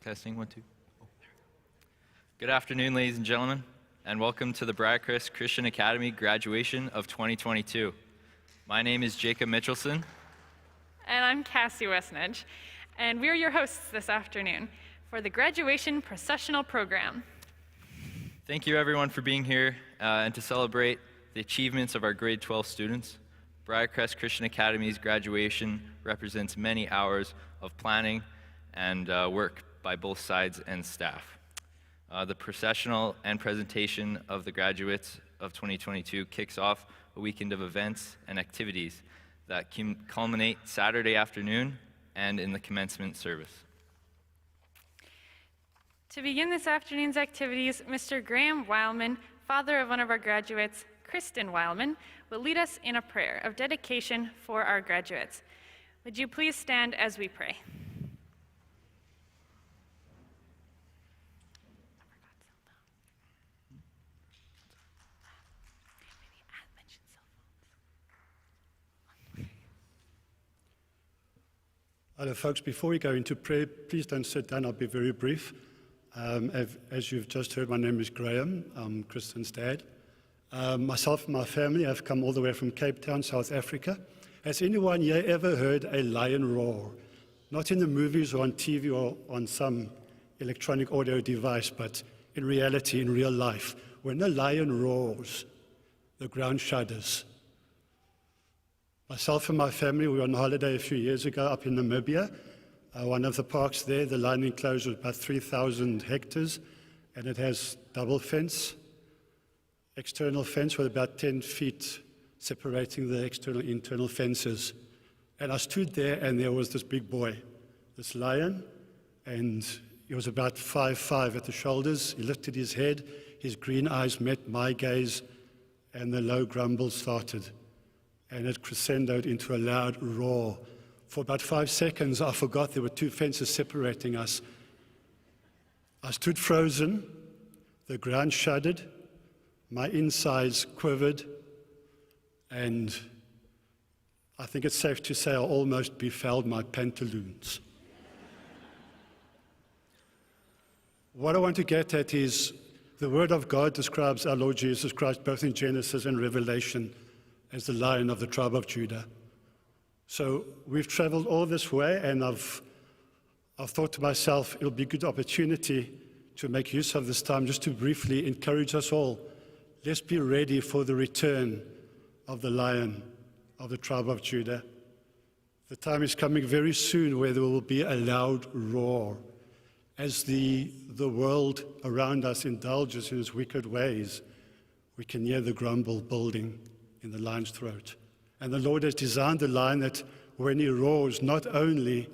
Testing, 1, 2. Good afternoon, ladies and gentlemen, and welcome to the Briarcrest Christian Academy graduation of 2022. My name is Jacob Mitchelson. And I'm Cassie Westnedge, and we're your hosts this afternoon for the Graduation Processional Program. Thank you everyone for being here and to celebrate the achievements of our grade 12 students. Briarcrest Christian Academy's graduation represents many hours of planning and work by both sides and staff. The processional and presentation of the graduates of 2022 kicks off a weekend of events and activities that culminate Saturday afternoon and in the commencement service. To begin this afternoon's activities, Mr. Graham Wildman, father of one of our graduates, Kristen Wildman, will lead us in a prayer of dedication for our graduates. Would you please stand as we pray? Hello, folks. Before we go into prayer, please don't sit down. I'll be very brief. As you've just heard, my name is Graham. I'm Kristen's dad. Myself and my family have come all the way from Cape Town, South Africa. Has anyone here ever heard a lion roar? Not in the movies or on TV or on some electronic audio device, but in reality, in real life. When a lion roars, the ground shudders. Myself and my family, we were on holiday a few years ago up in Namibia. One of the parks there, the lion enclosure is about 3,000 hectares, and it has double fence, external fence with about 10 feet separating the external and internal fences. And I stood there, and there was this big boy, this lion, and he was about 5'5" at the shoulders. He lifted his head, his green eyes met my gaze, and the low grumble started. And it crescendoed into a loud roar. For about 5 seconds, I forgot there were two fences separating us. I stood frozen, the ground shuddered, my insides quivered, and I think it's safe to say I almost befouled my pantaloons. What I want to get at is the Word of God describes our Lord Jesus Christ both in Genesis and Revelation as the Lion of the tribe of Judah. So we've traveled all this way, and I've thought to myself, it'll be a good opportunity to make use of this time just to briefly encourage us all. Let's be ready for the return of the Lion of the tribe of Judah. The time is coming very soon where there will be a loud roar as the world around us indulges in its wicked ways. We can hear the grumble building in the lion's throat. And the Lord has designed the lion that when he roars, not only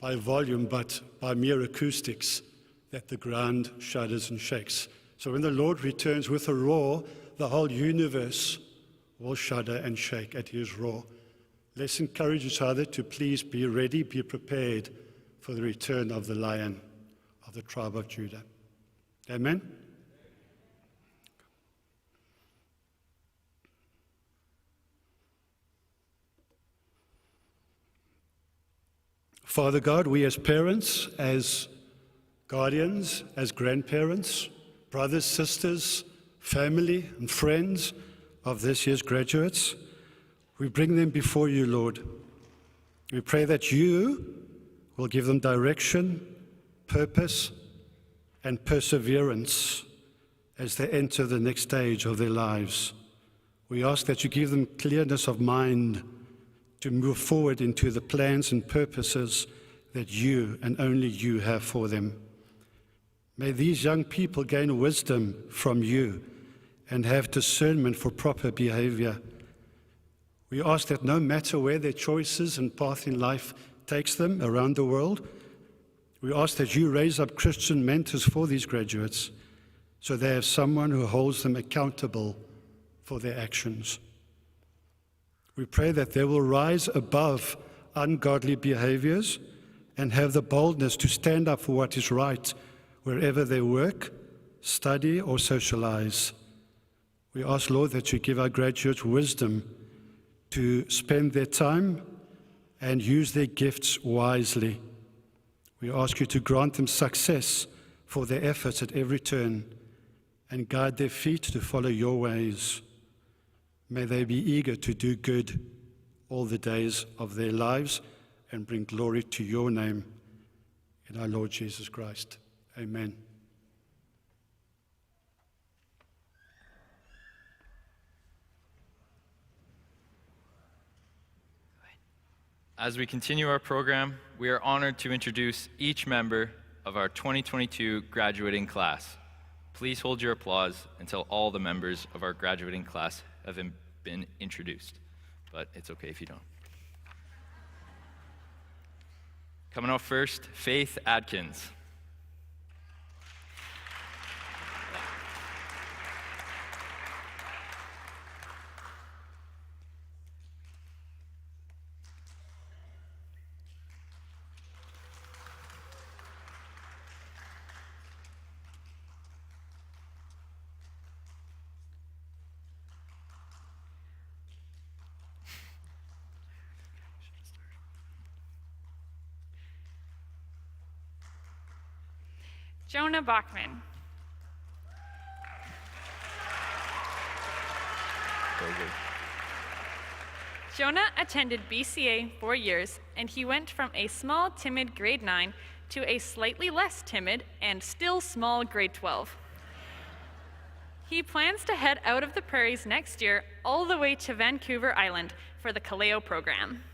by volume, but by mere acoustics, that the ground shudders and shakes. So when the Lord returns with a roar, the whole universe will shudder and shake at his roar. Let's encourage each other to please be ready, be prepared for the return of the Lion of the tribe of Judah. Amen. Father God, we as parents, as guardians, as grandparents, brothers, sisters, family, and friends of this year's graduates, we bring them before you, Lord. We pray that you will give them direction, purpose, and perseverance as they enter the next stage of their lives. We ask that you give them clearness of mind to move forward into the plans and purposes that you and only you have for them. May these young people gain wisdom from you and have discernment for proper behavior. We ask that no matter where their choices and path in life takes them around the world, we ask that you raise up Christian mentors for these graduates so they have someone who holds them accountable for their actions. We pray that they will rise above ungodly behaviors and have the boldness to stand up for what is right wherever they work, study, or socialize. We ask, Lord, that you give our graduates wisdom to spend their time and use their gifts wisely. We ask you to grant them success for their efforts at every turn and guide their feet to follow your ways. May they be eager to do good all the days of their lives and bring glory to your name in our Lord Jesus Christ. Amen. As we continue our program, we are honored to introduce each member of our 2022 graduating class. Please hold your applause until all the members of our graduating class have been introduced, but it's okay if you don't. Coming up first, Faith Adkins. Jonah Bachman. Very good. Jonah attended BCA 4 years, and he went from a small, timid grade 9 to a slightly less timid and still small grade 12. He plans to head out of the prairies next year all the way to Vancouver Island for the Kaleo program.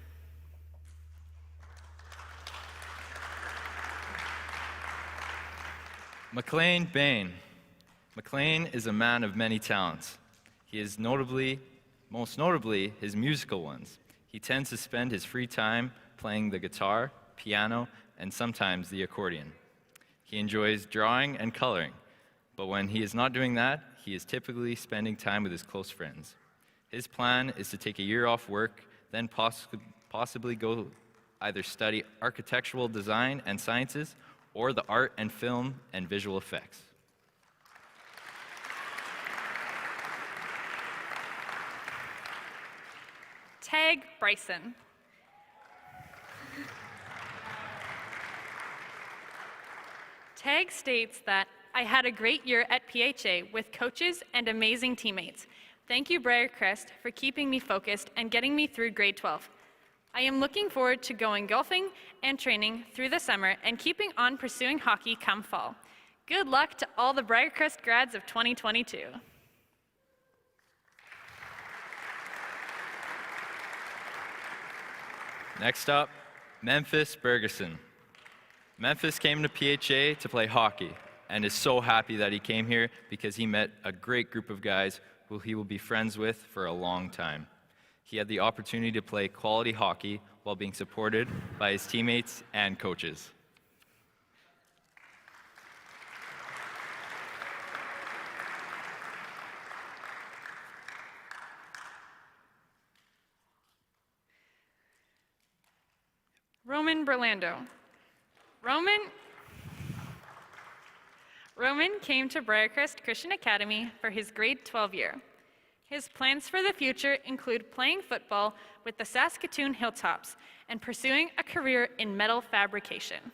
McLean Bain. McLean is a man of many talents. He is most notably, his musical ones. He tends to spend his free time playing the guitar, piano, and sometimes the accordion. He enjoys drawing and coloring, but when he is not doing that, he is typically spending time with his close friends. His plan is to take a year off work, then possibly go either study architectural design and sciences or the art and film and visual effects. Tag Bryson. Tag states that, "I had a great year at PHA with coaches and amazing teammates. Thank you, Briarcrest, for keeping me focused and getting me through grade 12. I am looking forward to going golfing and training through the summer and keeping on pursuing hockey come fall. Good luck to all the Briarcrest grads of 2022. Next up, Memphis Bergeson. Memphis came to PHA to play hockey and is so happy that he came here because he met a great group of guys who he will be friends with for a long time. He had the opportunity to play quality hockey while being supported by his teammates and coaches. Roman Berlando. Roman came to Briarcrest Christian Academy for his grade 12 year. His plans for the future include playing football with the Saskatoon Hilltops and pursuing a career in metal fabrication.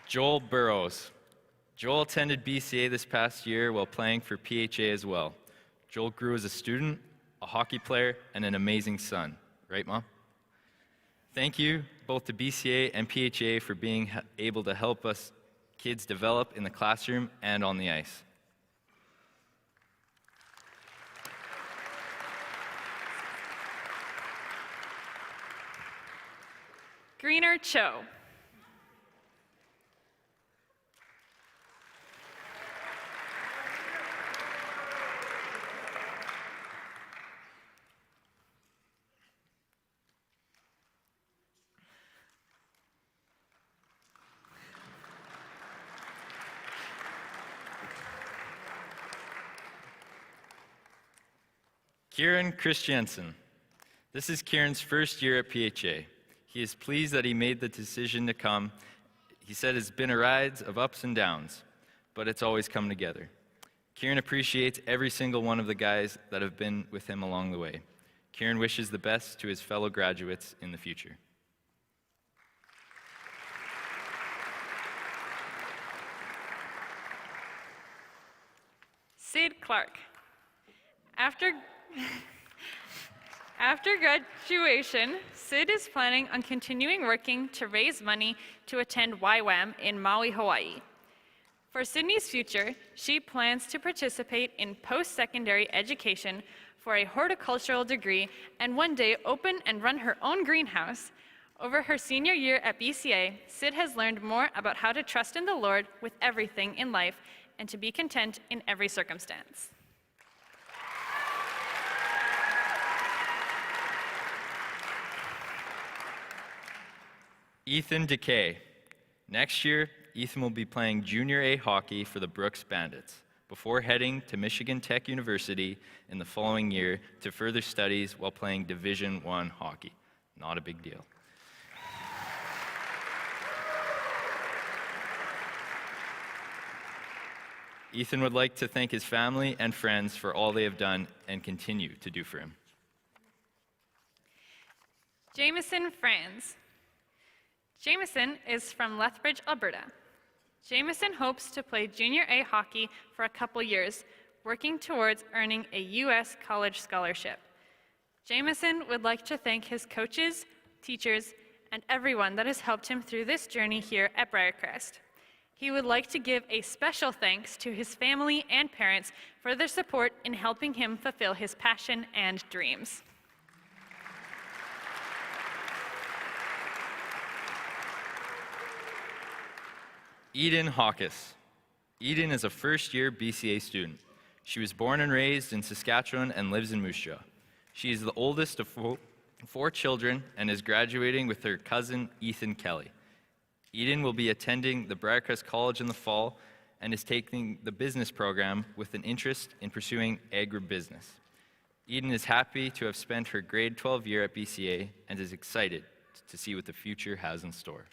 Joel Burrows. Joel attended BCA this past year while playing for PHA as well. Joel grew as a student, a hockey player, and an amazing son. Right, Mom? Thank you both to BCA and PHA for being able to help us kids develop in the classroom and on the ice. Greener Cho. Kieran Christiansen. This is Kieran's first year at PHA. He is pleased that he made the decision to come. He said it's been a ride of ups and downs, but it's always come together. Kieran appreciates every single one of the guys that have been with him along the way. Kieran wishes the best to his fellow graduates in the future. Sid Clark. After graduation, Sid is planning on continuing working to raise money to attend YWAM in Maui, Hawaii. For Sydney's future, she plans to participate in post-secondary education for a horticultural degree and one day open and run her own greenhouse. Over her senior year at BCA, Sid has learned more about how to trust in the Lord with everything in life and to be content in every circumstance. Ethan DeKay. Next year, Ethan will be playing Junior A hockey for the Brooks Bandits before heading to Michigan Tech University in the following year to further studies while playing Division I hockey. Not a big deal. Ethan would like to thank his family and friends for all they have done and continue to do for him. Jameson Franz. Jameson is from Lethbridge, Alberta. Jameson hopes to play Junior A hockey for a couple years, working towards earning a U.S. college scholarship. Jameson would like to thank his coaches, teachers, and everyone that has helped him through this journey here at Briarcrest. He would like to give a special thanks to his family and parents for their support in helping him fulfill his passion and dreams. Eden Hawkes. Eden is a first-year BCA student. She was born and raised in Saskatchewan and lives in Moose Jaw. She is the oldest of four children and is graduating with her cousin, Ethan Kelly. Eden will be attending the Briarcrest College in the fall and is taking the business program with an interest in pursuing agribusiness. Eden is happy to have spent her grade 12 year at BCA and is excited to see what the future has in store.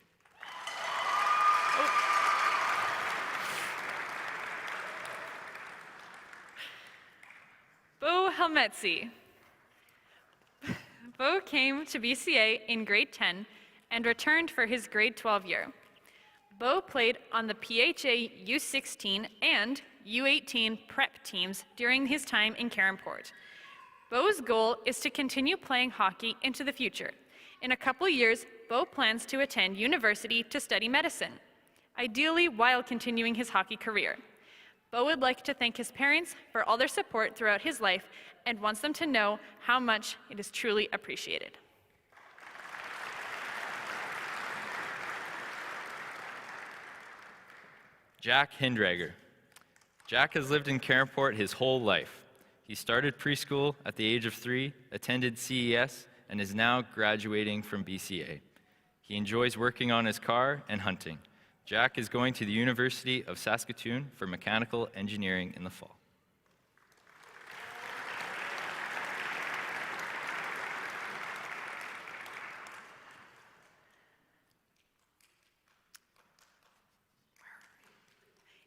Bo Helmetzi. Bo came to BCA in grade 10 and returned for his grade 12 year. Bo played on the PHA U16 and U18 prep teams during his time in Caronport. Bo's goal is to continue playing hockey into the future. In a couple years, Bo plans to attend university to study medicine, ideally while continuing his hockey career. Bo would like to thank his parents for all their support throughout his life and wants them to know how much it is truly appreciated. Jack Hindrager. Jack has lived in Caronport his whole life. He started preschool at the age of 3, attended CES, and is now graduating from BCA. He enjoys working on his car and hunting. Jack is going to the University of Saskatoon for mechanical engineering in the fall.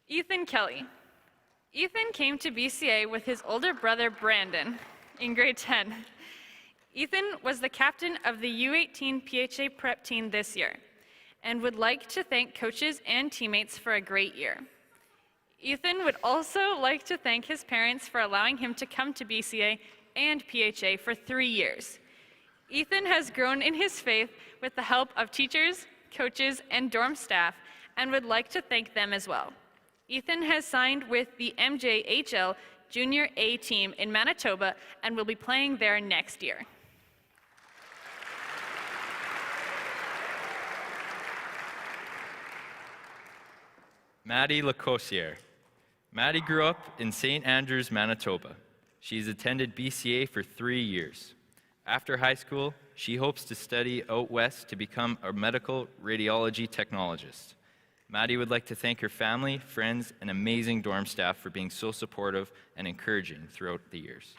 Ethan Kelly. Ethan came to BCA with his older brother Brandon in grade 10. Ethan was the captain of the U18 PHA prep team this year and would like to thank coaches and teammates for a great year. Ethan would also like to thank his parents for allowing him to come to BCA and PHA for 3 years. Ethan has grown in his faith with the help of teachers, coaches, and dorm staff and would like to thank them as well. Ethan has signed with the MJHL Junior A team in Manitoba and will be playing there next year. Maddie Lacossiere. Maddie grew up in St. Andrews, Manitoba. She's attended BCA for 3 years. After high school, she hopes to study out west to become a medical radiology technologist. Maddie would like to thank her family, friends, and amazing dorm staff for being so supportive and encouraging throughout the years.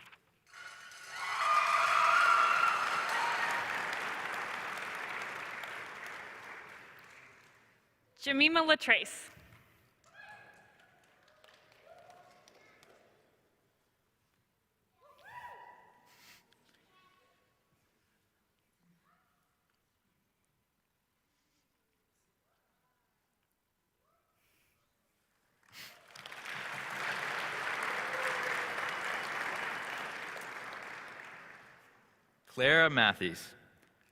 Jemima Latrace. Clara Matthews.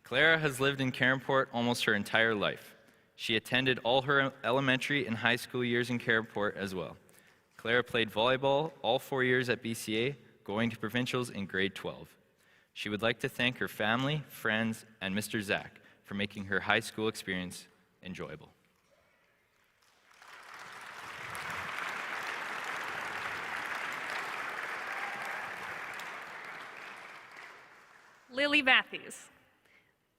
Clara has lived in Caronport almost her entire life. She attended all her elementary and high school years in Caronport as well. Clara played volleyball all 4 years at BCA, going to provincials in grade 12. She would like to thank her family, friends, and Mr. Zach for making her high school experience enjoyable. Lily Matthews.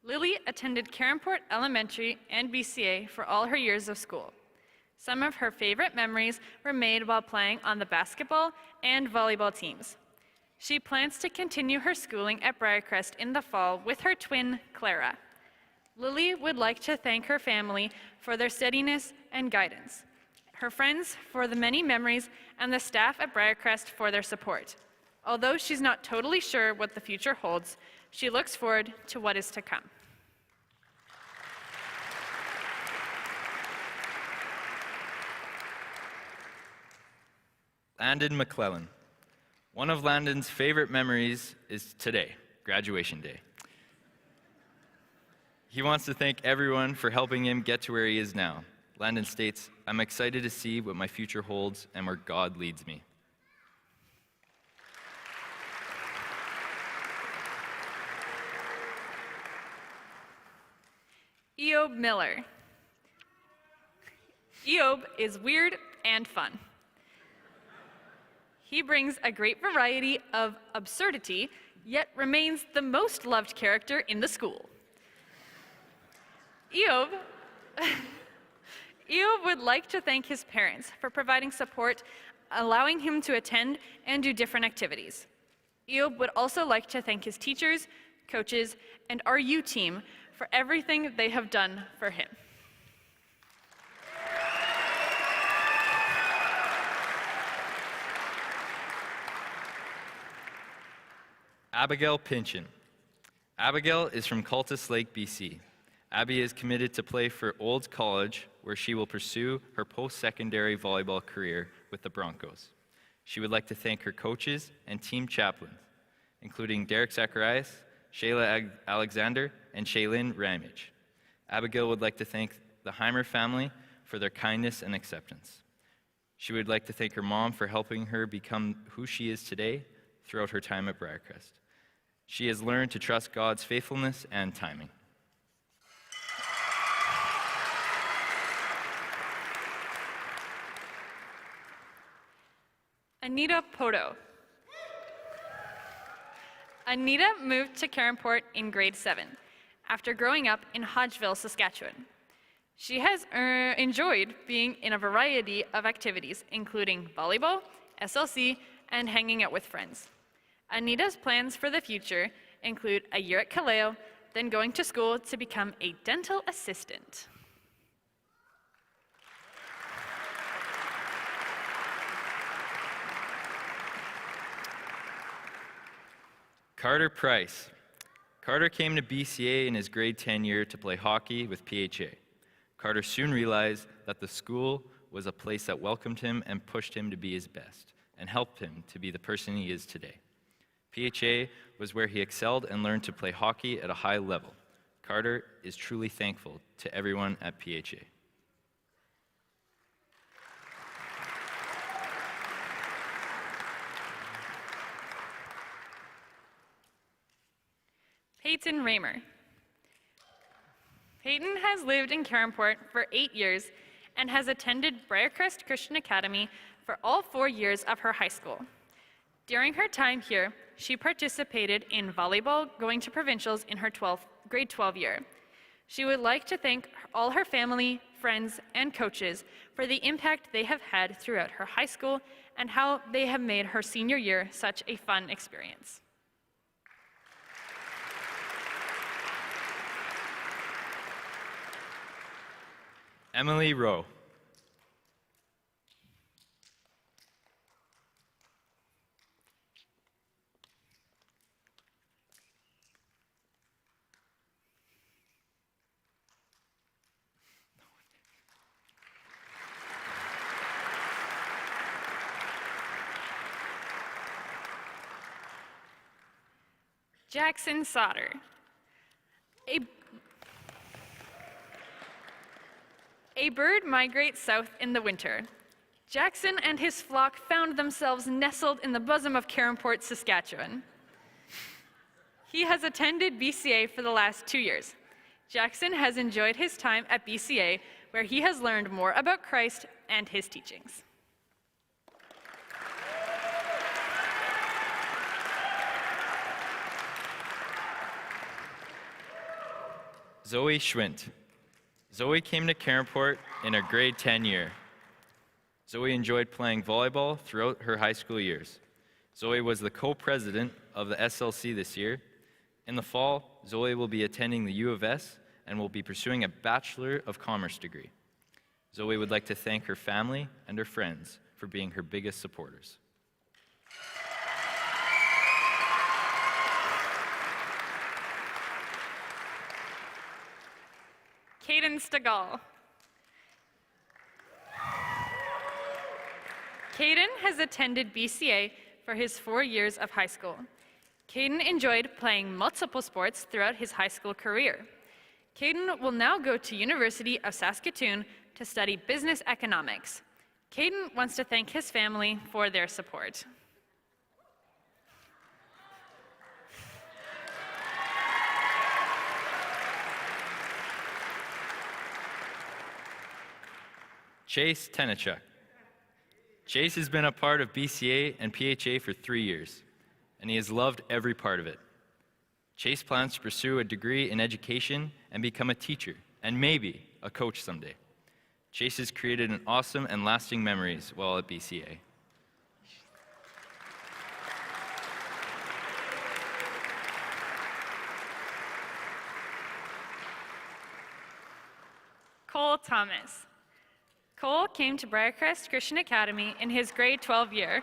Lily attended Caronport Elementary and BCA for all her years of school. Some of her favorite memories were made while playing on the basketball and volleyball teams. She plans to continue her schooling at Briarcrest in the fall with her twin, Clara. Lily would like to thank her family for their steadiness and guidance, her friends for the many memories, and the staff at Briarcrest for their support. Although she's not totally sure what the future holds, she looks forward to what is to come. Landon McClellan. One of Landon's favorite memories is today, graduation day. He wants to thank everyone for helping him get to where he is now. Landon states, "I'm excited to see what my future holds and where God leads me." Eob Miller. Eob is weird and fun. He brings a great variety of absurdity, yet remains the most loved character in the school. Eob would like to thank his parents for providing support, allowing him to attend and do different activities. Eob would also like to thank his teachers, coaches, and our U team for everything they have done for him. Abigail Pinchin. Abigail is from Cultus Lake, BC. Abby is committed to play for Olds College, where she will pursue her post-secondary volleyball career with the Broncos. She would like to thank her coaches and team chaplains, including Derek Zacharias, Shayla Alexander, and Shaylin Ramage. Abigail would like to thank the Heimer family for their kindness and acceptance. She would like to thank her mom for helping her become who she is today throughout her time at Briarcrest. She has learned to trust God's faithfulness and timing. Anita Poto. Anita moved to Caronport in grade 7 after growing up in Hodgeville, Saskatchewan. She has enjoyed being in a variety of activities, including volleyball, SLC, and hanging out with friends. Anita's plans for the future include a year at Kaleo, then going to school to become a dental assistant. Carter Price. Carter came to BCA in his grade 10 year to play hockey with PHA. Carter soon realized that the school was a place that welcomed him and pushed him to be his best and helped him to be the person he is today. PHA was where he excelled and learned to play hockey at a high level. Carter is truly thankful to everyone at PHA. Peyton Raymer. Peyton has lived in Caronport for 8 years and has attended Briarcrest Christian Academy for all 4 years of her high school. During her time here, she participated in volleyball, going to provincials in her grade 12 year. She would like to thank all her family, friends, and coaches for the impact they have had throughout her high school and how they have made her senior year such a fun experience. Emily Rowe. Jackson Sauter. A bird migrates south in the winter. Jackson and his flock found themselves nestled in the bosom of Caronport, Saskatchewan. He has attended BCA for the last 2 years. Jackson has enjoyed his time at BCA, where he has learned more about Christ and his teachings. Zoe Schwint. Zoe came to Caronport in her grade 10 year. Zoe enjoyed playing volleyball throughout her high school years. Zoe was the co-president of the SLC this year. In the fall, Zoe will be attending the U of S and will be pursuing a Bachelor of Commerce degree. Zoe would like to thank her family and her friends for being her biggest supporters. Caden Stegall. Caden has attended BCA for his 4 years of high school. Caden enjoyed playing multiple sports throughout his high school career. Caden will now go to University of Saskatoon to study business economics. Caden wants to thank his family for their support. Chase Tenichuk. Chase has been a part of BCA and PHA for 3 years, and he has loved every part of it. Chase plans to pursue a degree in education and become a teacher, and maybe a coach someday. Chase has created an awesome and lasting memories while at BCA. Cole Thomas. Cole came to Briarcrest Christian Academy in his grade 12 year.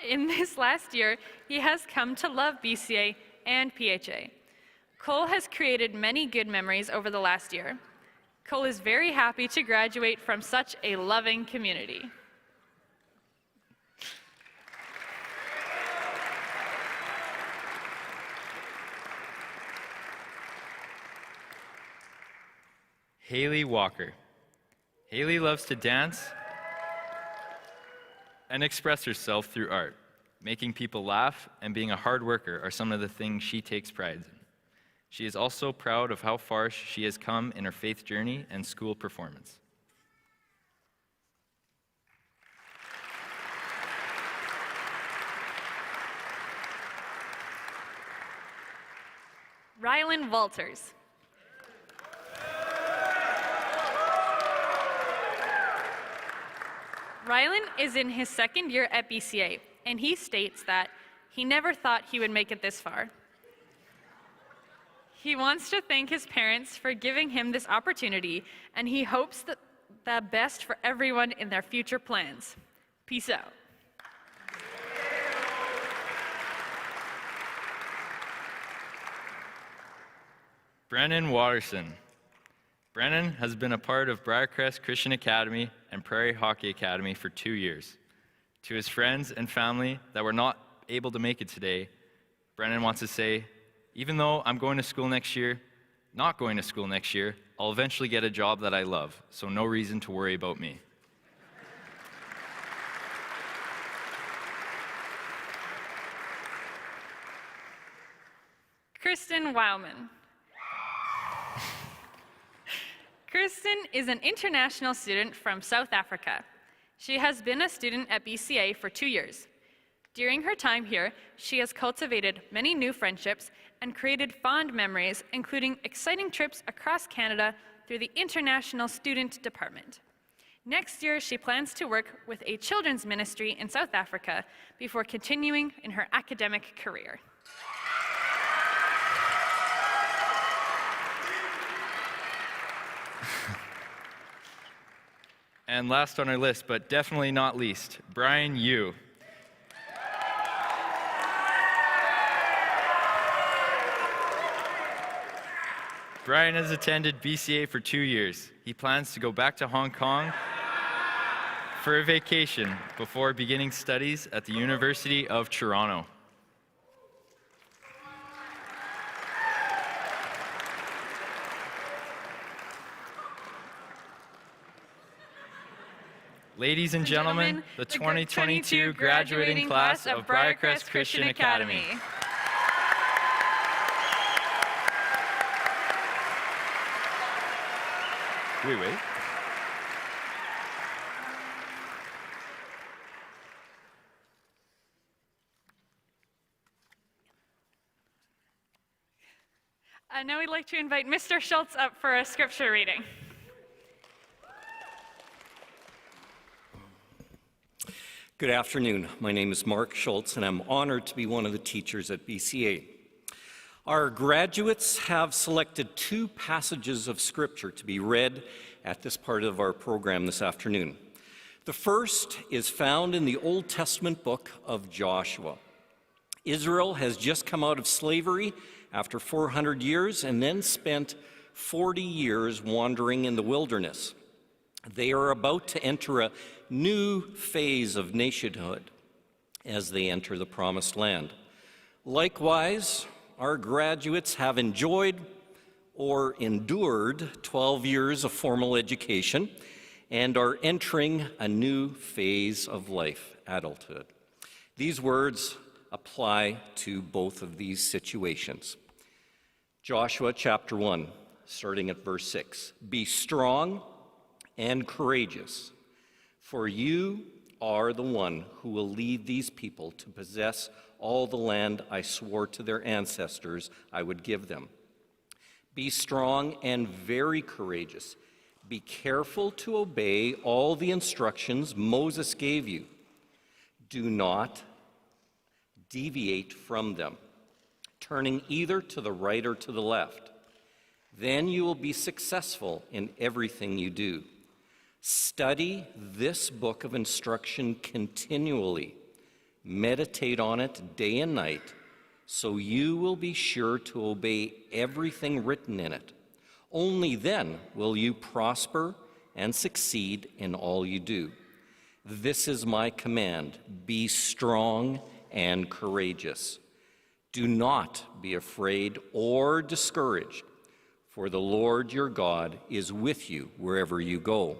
In this last year, he has come to love BCA and PHA. Cole has created many good memories over the last year. Cole is very happy to graduate from such a loving community. Haley Walker. Haley loves to dance and express herself through art. Making people laugh and being a hard worker are some of the things she takes pride in. She is also proud of how far she has come in her faith journey and school performance. Rylan Walters. Rylan is in his second year at BCA, and he states that he never thought he would make it this far. He wants to thank his parents for giving him this opportunity, and he hopes that the best for everyone in their future plans. Peace out. Brennan Watterson. Brennan has been a part of Briarcrest Christian Academy and Prairie Hockey Academy for 2 years. To his friends and family that were not able to make it today, Brennan wants to say, even though I'm going to school next year, not going to school next year, I'll eventually get a job that I love, so no reason to worry about me. Kristen Wildman. Kristen is an international student from South Africa. She has been a student at BCA for 2 years. During her time here, she has cultivated many new friendships and created fond memories, including exciting trips across Canada through the International Student Department. Next year, she plans to work with a children's ministry in South Africa before continuing in her academic career. And last on our list, but definitely not least, Brian Yu. Brian has attended BCA for 2 years. He plans to go back to Hong Kong for a vacation before beginning studies at the University of Toronto. Ladies and gentlemen, the 2022 graduating class of Briarcrest Christian Academy. Wait. Now we'd like to invite Mr. Schultz up for a scripture reading. Good afternoon. My name is Mark Schultz, and I'm honored to be one of the teachers at BCA. Our graduates have selected 2 passages of Scripture to be read at this part of our program this afternoon. The first is found in the Old Testament book of Joshua. Israel has just come out of slavery after 400 years and then spent 40 years wandering in the wilderness. They are about to enter a new phase of nationhood as they enter the Promised Land. Likewise, our graduates have enjoyed or endured 12 years of formal education and are entering a new phase of life, adulthood. These words apply to both of these situations. Joshua chapter 1, starting at verse 6. Be strong and courageous, for you are the one who will lead these people to possess all the land I swore to their ancestors I would give them. Be strong and very courageous. Be careful to obey all the instructions Moses gave you. Do not deviate from them, turning either to the right or to the left. Then you will be successful in everything you do. Study this book of instruction continually. Meditate on it day and night, so you will be sure to obey everything written in it. Only then will you prosper and succeed in all you do. This is my command: be strong and courageous. Do not be afraid or discouraged, for the Lord your God is with you wherever you go.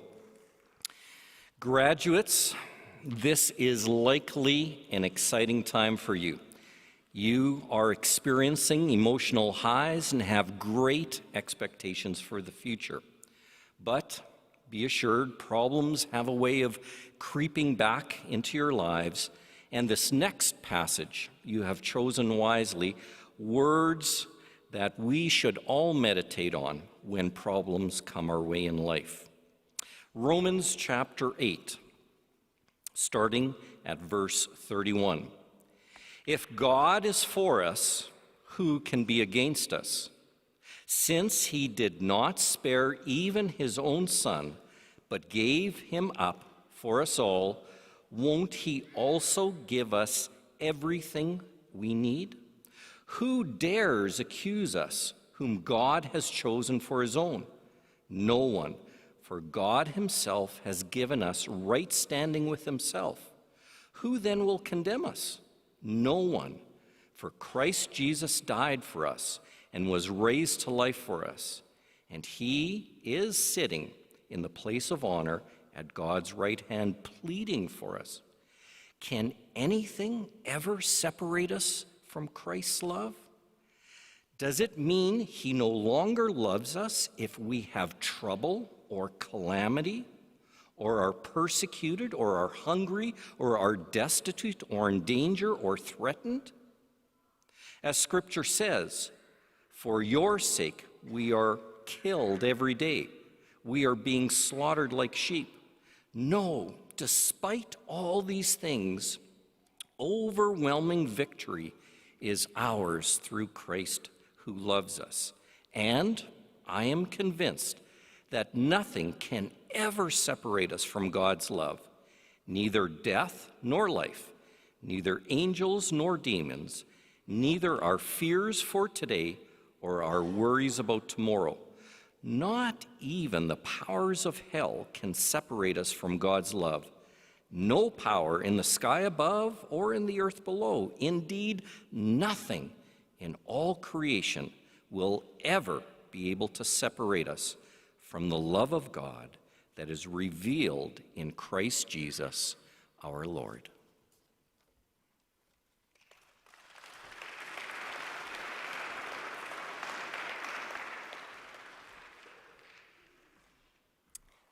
Graduates, this is likely an exciting time for you. You are experiencing emotional highs and have great expectations for the future. But be assured, problems have a way of creeping back into your lives, and this next passage you have chosen wisely, words that we should all meditate on when problems come our way in life. Romans chapter 8, starting at verse 31. If God is for us, who can be against us? Since he did not spare even his own son, but gave him up for us all, won't he also give us everything we need? Who dares accuse us, whom God has chosen for his own? No one, for God himself has given us right standing with himself. Who then will condemn us? No one, for Christ Jesus died for us and was raised to life for us, and he is sitting in the place of honor at God's right hand, pleading for us. Can anything ever separate us from Christ's love? Does it mean he no longer loves us if we have trouble or calamity, or are persecuted, or are hungry, or are destitute, or in danger, or threatened? As Scripture says, for your sake we are killed every day. We are being slaughtered like sheep. No, despite all these things, overwhelming victory is ours through Christ who loves us. And I am convinced that nothing can ever separate us from God's love. Neither death nor life, neither angels nor demons, neither our fears for today or our worries about tomorrow. Not even the powers of hell can separate us from God's love. No power in the sky above or in the earth below, indeed nothing in all creation, will ever be able to separate us from the love of God that is revealed in Christ Jesus our Lord.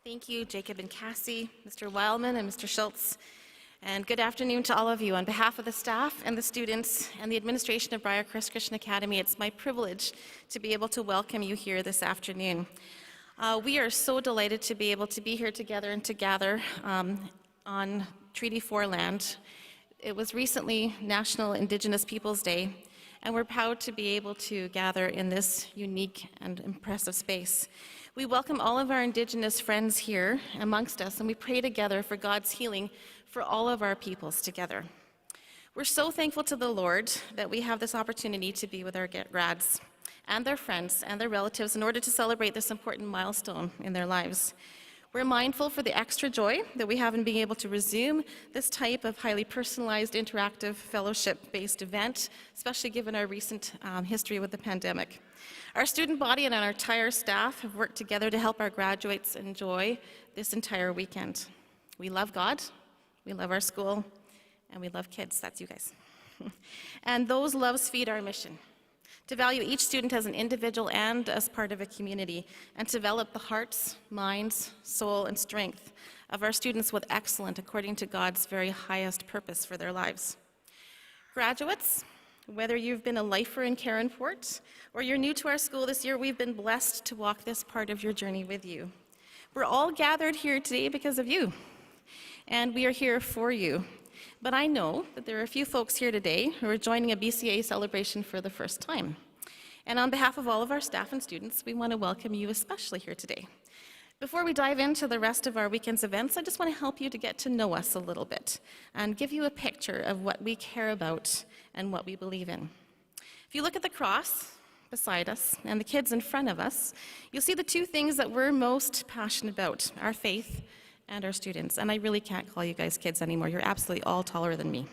Thank you, Jacob and Cassie, Mr. Wildman and Mr. Schultz, and good afternoon to all of you. On behalf of the staff and the students and the administration of Briarcrest Christian Academy, it's my privilege to be able to welcome you here this afternoon. We are so delighted to be able to be here together and to gather on Treaty 4 land. It was recently National Indigenous Peoples Day, and we're proud to be able to gather in this unique and impressive space. We welcome all of our Indigenous friends here amongst us, and we pray together for God's healing for all of our peoples together. We're so thankful to the Lord that we have this opportunity to be with our grads and their friends and their relatives in order to celebrate this important milestone in their lives. We're mindful for the extra joy that we have in being able to resume this type of highly personalized, interactive, fellowship-based event, especially given our recent history with the pandemic. Our student body and our entire staff have worked together to help our graduates enjoy this entire weekend. We love God, we love our school, and we love kids. That's you guys. And those loves feed our mission, to value each student as an individual and as part of a community, and to develop the hearts, minds, soul, and strength of our students with excellence according to God's very highest purpose for their lives. Graduates, whether you've been a lifer in Caronport or you're new to our school this year, we've been blessed to walk this part of your journey with you. We're all gathered here today because of you, and we are here for you. But I know that there are a few folks here today who are joining a BCA celebration for the first time. And on behalf of all of our staff and students, we want to welcome you especially here today. Before we dive into the rest of our weekend's events, I just want to help you to get to know us a little bit and give you a picture of what we care about and what we believe in. If you look at the cross beside us and the kids in front of us, you'll see the two things that we're most passionate about, our faith and our students. And I really can't call you guys kids anymore. You're absolutely all taller than me.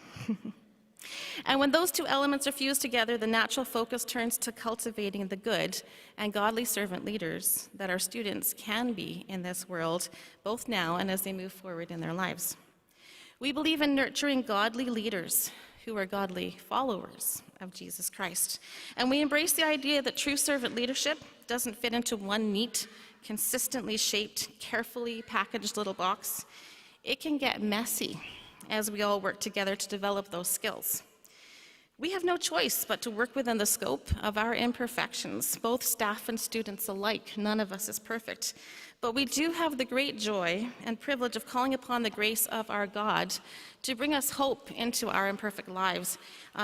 And when those two elements are fused together, the natural focus turns to cultivating the good and godly servant leaders that our students can be in this world, both now and as they move forward in their lives. We believe in nurturing godly leaders who are godly followers of Jesus Christ. And we embrace the idea that true servant leadership doesn't fit into one neat, consistently shaped, carefully packaged little box. It can get messy as we all work together to develop those skills. We have no choice but to work within the scope of our imperfections, both staff and students alike. None of us is perfect. But we do have the great joy and privilege of calling upon the grace of our God to bring us hope into our imperfect lives,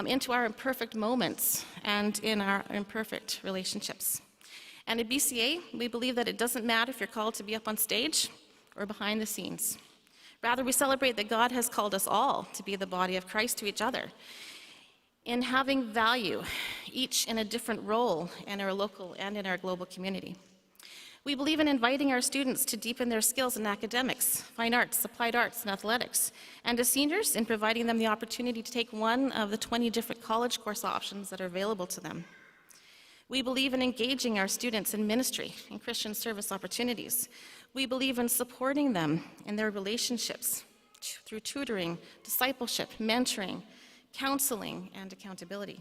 into our imperfect moments, and in our imperfect relationships. And at BCA, we believe that it doesn't matter if you're called to be up on stage or behind the scenes. Rather, we celebrate that God has called us all to be the body of Christ to each other, in having value, each in a different role in our local and in our global community. We believe in inviting our students to deepen their skills in academics, fine arts, applied arts, and athletics, and as seniors, in providing them the opportunity to take one of the 20 different college course options that are available to them. We believe in engaging our students in ministry and Christian service opportunities. We believe in supporting them in their relationships through tutoring, discipleship, mentoring, counseling, and accountability.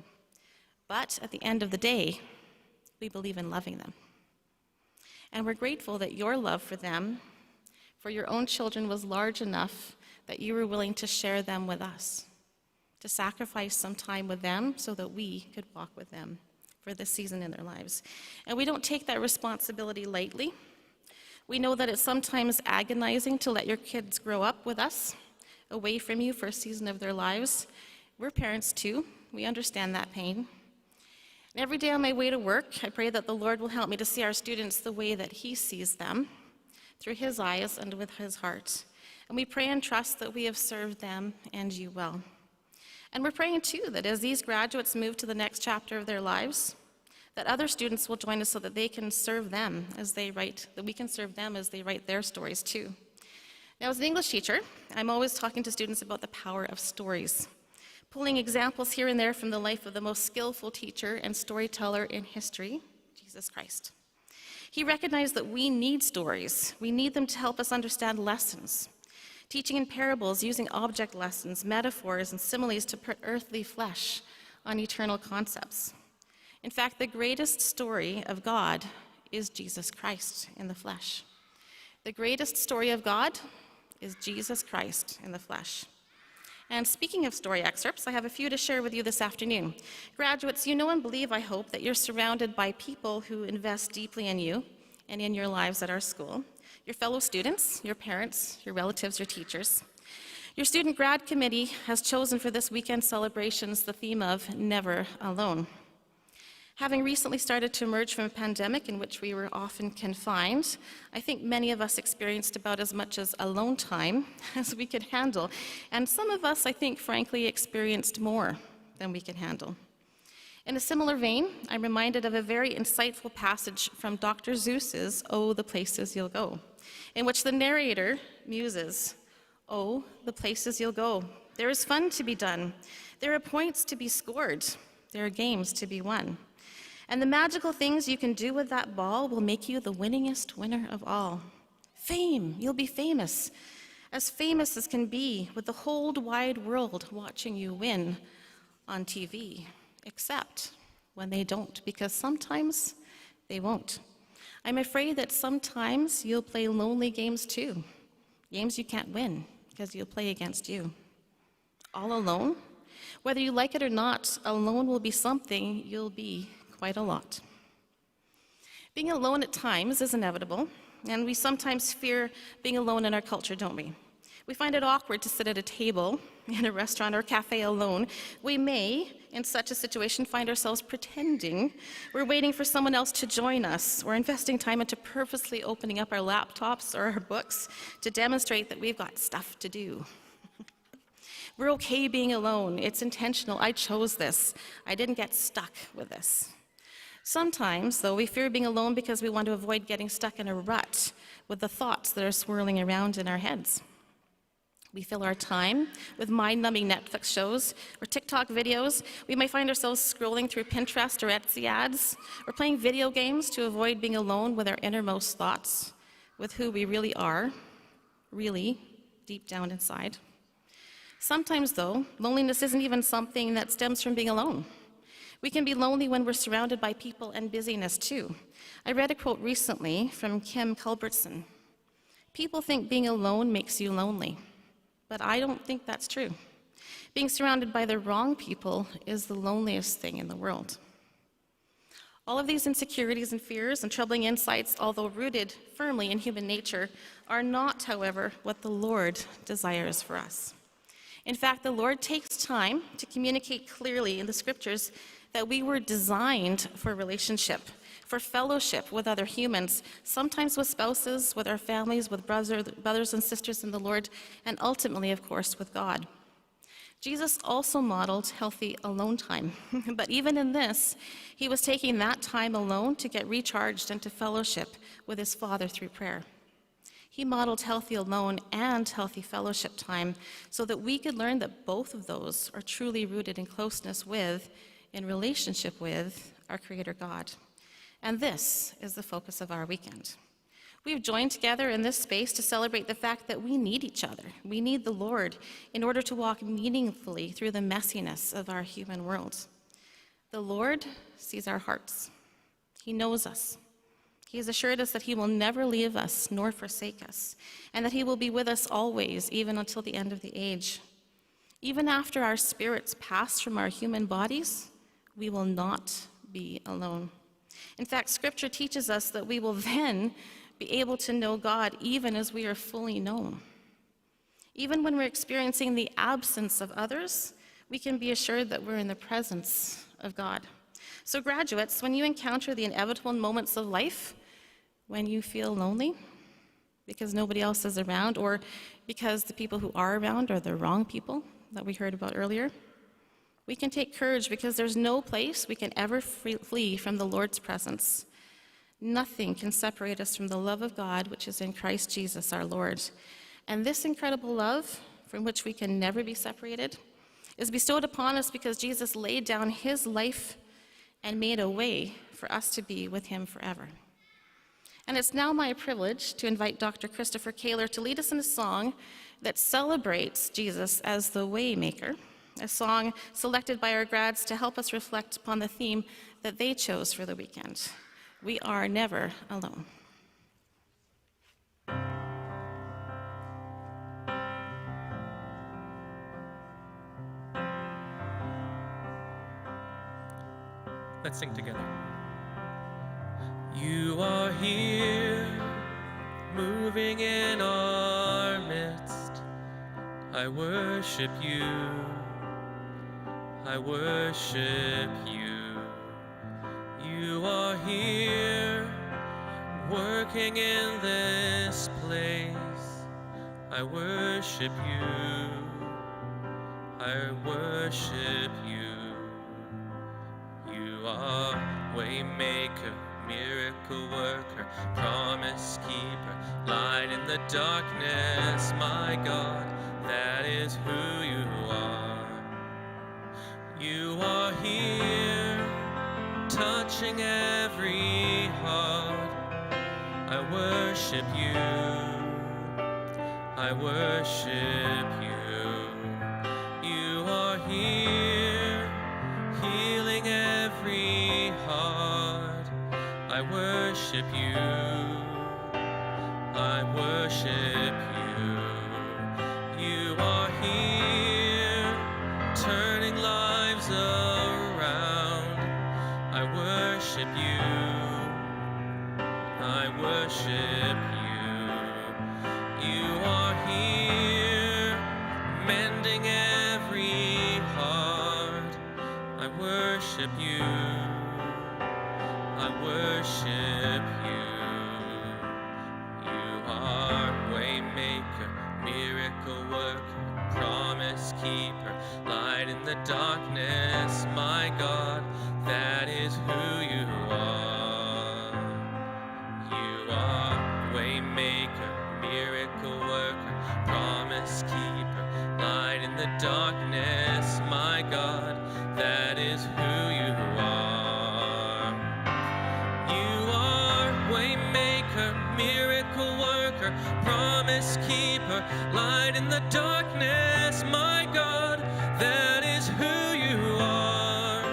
But at the end of the day, we believe in loving them. And we're grateful that your love for them, for your own children, was large enough that you were willing to share them with us, to sacrifice some time with them so that we could walk with them for this season in their lives. And we don't take that responsibility lightly. We know that it's sometimes agonizing to let your kids grow up with us, away from you for a season of their lives. We're parents too. We understand that pain. And every day on my way to work, I pray that the Lord will help me to see our students the way that He sees them, through his eyes and with his heart. And we pray and trust that we have served them and you well. And we're praying too that as these graduates move to the next chapter of their lives, that other students will join us so that they can serve them as they write, that we can serve them as they write their stories too. Now, as an English teacher, I'm always talking to students about the power of stories, pulling examples here and there from the life of the most skillful teacher and storyteller in history, Jesus Christ. He recognized that we need stories. We need them to help us understand lessons. Teaching in parables, using object lessons, metaphors, and similes to put earthly flesh on eternal concepts. In fact, the greatest story of God is Jesus Christ in the flesh. The greatest story of God is Jesus Christ in the flesh. And speaking of story excerpts, I have a few to share with you this afternoon. Graduates, you know and believe, I hope, that you're surrounded by people who invest deeply in you and in your lives at our school. Your fellow students, your parents, your relatives, your teachers. Your student grad committee has chosen for this weekend celebrations the theme of Never Alone. Having recently started to emerge from a pandemic in which we were often confined, I think many of us experienced about as much as alone time as we could handle. And some of us, I think, frankly, experienced more than we could handle. In a similar vein, I'm reminded of a very insightful passage from Dr. Seuss's Oh, the Places You'll Go, in which the narrator muses, "Oh, the places you'll go. There is fun to be done. There are points to be scored. There are games to be won. And the magical things you can do with that ball will make you the winningest winner of all. Fame, you'll be famous as can be, with the whole wide world watching you win on TV, except when they don't, because sometimes they won't. I'm afraid that sometimes you'll play lonely games too, games you can't win because you'll play against you. All alone? Whether you like it or not, alone will be something you'll be quite a lot. Being alone at times is inevitable, and we sometimes fear being alone in our culture, don't we? We find it awkward to sit at a table in a restaurant or cafe alone. We may, in such a situation, find ourselves pretending we're waiting for someone else to join us, or investing time into purposely opening up our laptops or our books to demonstrate that we've got stuff to do. We're okay being alone. It's intentional. I chose this. I didn't get stuck with this. Sometimes, though, we fear being alone because we want to avoid getting stuck in a rut with the thoughts that are swirling around in our heads. We fill our time with mind-numbing Netflix shows or TikTok videos. We may find ourselves scrolling through Pinterest or Etsy ads, or playing video games to avoid being alone with our innermost thoughts, with who we really are, really deep down inside. Sometimes, though, loneliness isn't even something that stems from being alone. We can be lonely when we're surrounded by people and busyness, too. I read a quote recently from Kim Culbertson. People think being alone makes you lonely, but I don't think that's true. Being surrounded by the wrong people is the loneliest thing in the world. All of these insecurities and fears and troubling insights, although rooted firmly in human nature, are not, however, what the Lord desires for us. In fact, the Lord takes time to communicate clearly in the scriptures that we were designed for relationship, for fellowship with other humans, sometimes with spouses, with our families, with brothers and sisters in the Lord, and ultimately, of course, with God. Jesus also modeled healthy alone time, but even in this, he was taking that time alone to get recharged and to fellowship with his Father through prayer. He modeled healthy alone and healthy fellowship time so that we could learn that both of those are truly rooted in closeness with, in relationship with, our Creator God. And this is the focus of our weekend. We've joined together in this space to celebrate the fact that we need each other. We need the Lord in order to walk meaningfully through the messiness of our human world. The Lord sees our hearts. He knows us. He has assured us that he will never leave us nor forsake us, and that he will be with us always, even until the end of the age. Even after our spirits pass from our human bodies, we will not be alone. In fact, Scripture teaches us that we will then be able to know God even as we are fully known. Even when we're experiencing the absence of others, we can be assured that we're in the presence of God. So graduates, when you encounter the inevitable moments of life, when you feel lonely, because nobody else is around, or because the people who are around are the wrong people that we heard about earlier. We can take courage because there's no place we can ever flee from the Lord's presence. Nothing can separate us from the love of God, which is in Christ Jesus our Lord. And this incredible love, from which we can never be separated, is bestowed upon us because Jesus laid down his life and made a way for us to be with him forever. And it's now my privilege to invite Dr. Christopher Kaler to lead us in a song that celebrates Jesus as the Waymaker, a song selected by our grads to help us reflect upon the theme that they chose for the weekend. We are never alone. Let's sing together. You are here, moving in our midst. I worship you. I worship you. You are here, working in this place. I worship you. I worship you. You are waymaker, miracle worker, promise keeper, light in the darkness, my God, that is who you are. You are here, touching every heart. I worship you. I worship you. You are here, healing every heart. I worship you. I worship you. You are here, turning lives around. I worship you. I worship you. You are here, mending every heart. I worship you. I worship you. You are waymaker, miracle worker, promise keeper, light in the darkness, my God, that is who you are. You are waymaker, miracle worker, promise keeper, light in the darkness, my God, that is who you are. You are waymaker, miracle worker, promise keeper, light in the darkness, my God, that is who you are.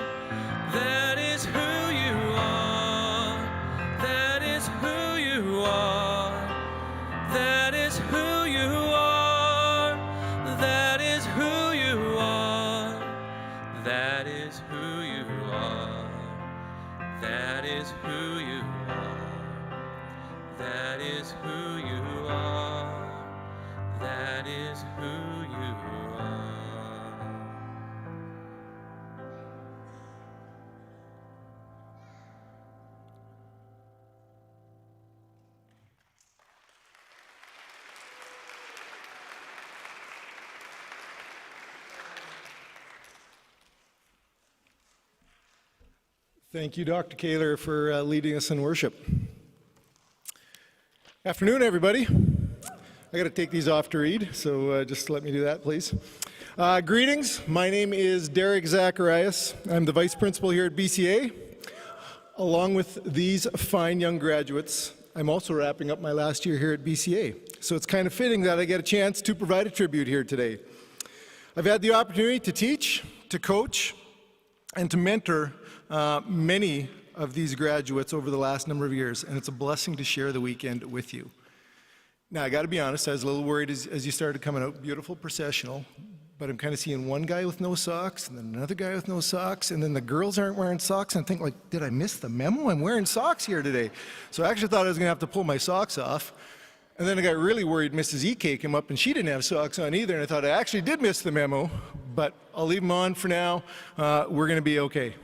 That is who you are. That is who you are. That is who you are. That is who you are. That is who you are. That is who you are. That is who you are. That is who you are. Thank you, Dr. Kaler, for leading us in worship. Afternoon, everybody. I got to take these off to read, so just let me do that, please. Greetings. My name is Derek Zacharias. I'm the vice principal here at BCA. Along with these fine young graduates, I'm also wrapping up my last year here at BCA. So it's kind of fitting that I get a chance to provide a tribute here today. I've had the opportunity to teach, to coach, and to mentor many of these graduates over the last number of years, and it's a blessing to share the weekend with you. Now, I got to be honest, I was a little worried as you started coming out. Beautiful processional, but I'm kind of seeing one guy with no socks, and then another guy with no socks, and then the girls aren't wearing socks, and I think, like, did I miss the memo? I'm wearing socks here today. So I actually thought I was going to have to pull my socks off. And then I got really worried Mrs. EK came up and she didn't have socks on either, and I thought I actually did miss the memo, but I'll leave them on for now. We're going to be okay.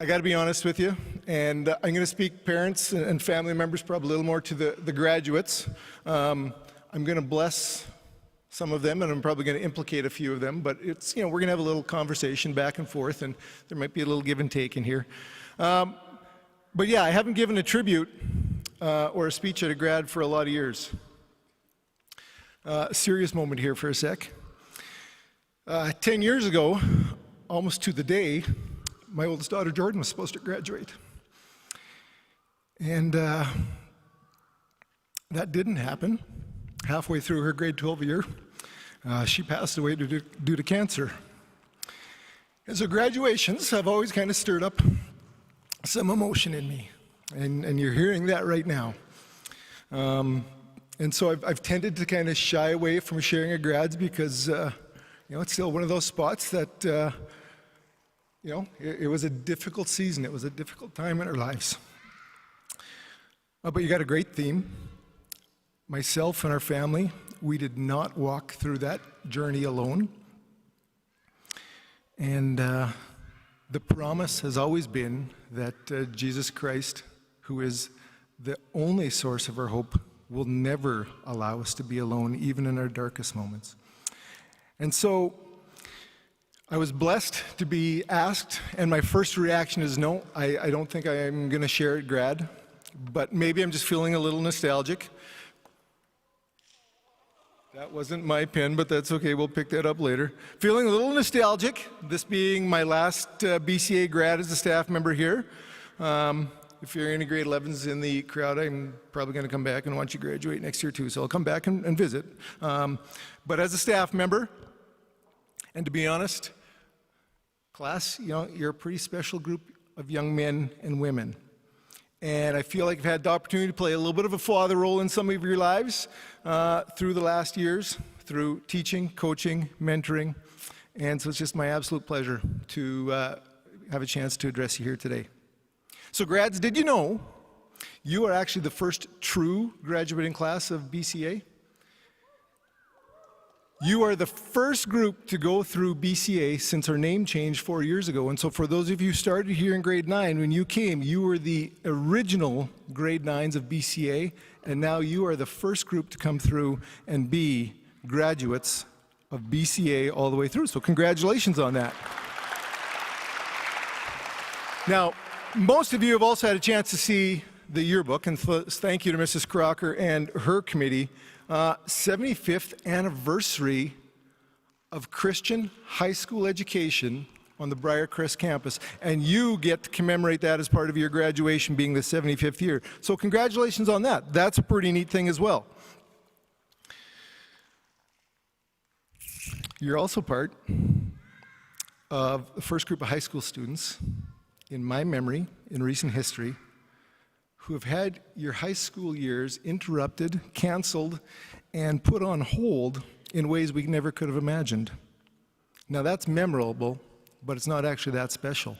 I got to be honest with you, and I'm going to speak parents and family members probably a little more to the graduates. I'm going to bless some of them, and I'm probably going to implicate a few of them, but it's, we're going to have a little conversation back and forth, and there might be a little give and take in here. But yeah, I haven't given a tribute or a speech at a grad for a lot of years. Serious moment here for a sec. 10 years ago, almost to the day, my oldest daughter Jordan was supposed to graduate. And that didn't happen. Halfway through her grade 12 year, she passed away due to cancer. And so graduations have always kind of stirred up some emotion in me. And you're hearing that right now. And so I've tended to kind of shy away from sharing a grads because, it's still one of those spots that, it was a difficult season. It was a difficult time in our lives. But you got a great theme. Myself and our family, we did not walk through that journey alone. And the promise has always been that Jesus Christ, who is the only source of our hope, will never allow us to be alone, even in our darkest moments. And so I was blessed to be asked, and my first reaction is no, I don't think I'm going to share at grad, but maybe I'm just feeling a little nostalgic. That wasn't my pen, but that's okay, we'll pick that up later. Feeling a little nostalgic, this being my last BCA grad as a staff member here. If you're any grade 11s in the crowd, I'm probably going to come back and want you to graduate next year too, so I'll come back and visit. But as a staff member, and to be honest, class, you're a pretty special group of young men and women. And I feel like I've had the opportunity to play a little bit of a father role in some of your lives through the last years, through teaching, coaching, mentoring. And so it's just my absolute pleasure to have a chance to address you here today. So grads, did you know you are actually the first true graduating class of BCA? You are the first group to go through BCA since our name changed 4 years ago. And so for those of you who started here in grade 9, when you came, you were the original grade 9s of BCA, and now you are the first group to come through and be graduates of BCA all the way through. So congratulations on that. Now, most of you have also had a chance to see the yearbook, and thank you to Mrs. Crocker and her committee. 75th anniversary of Christian high school education on the Briarcrest campus, and you get to commemorate that as part of your graduation being the 75th year. So congratulations on that. That's a pretty neat thing as well. You're also part of the first group of high school students in my memory, in recent history, who have had your high school years interrupted, canceled, and put on hold in ways we never could have imagined. Now that's memorable, but it's not actually that special.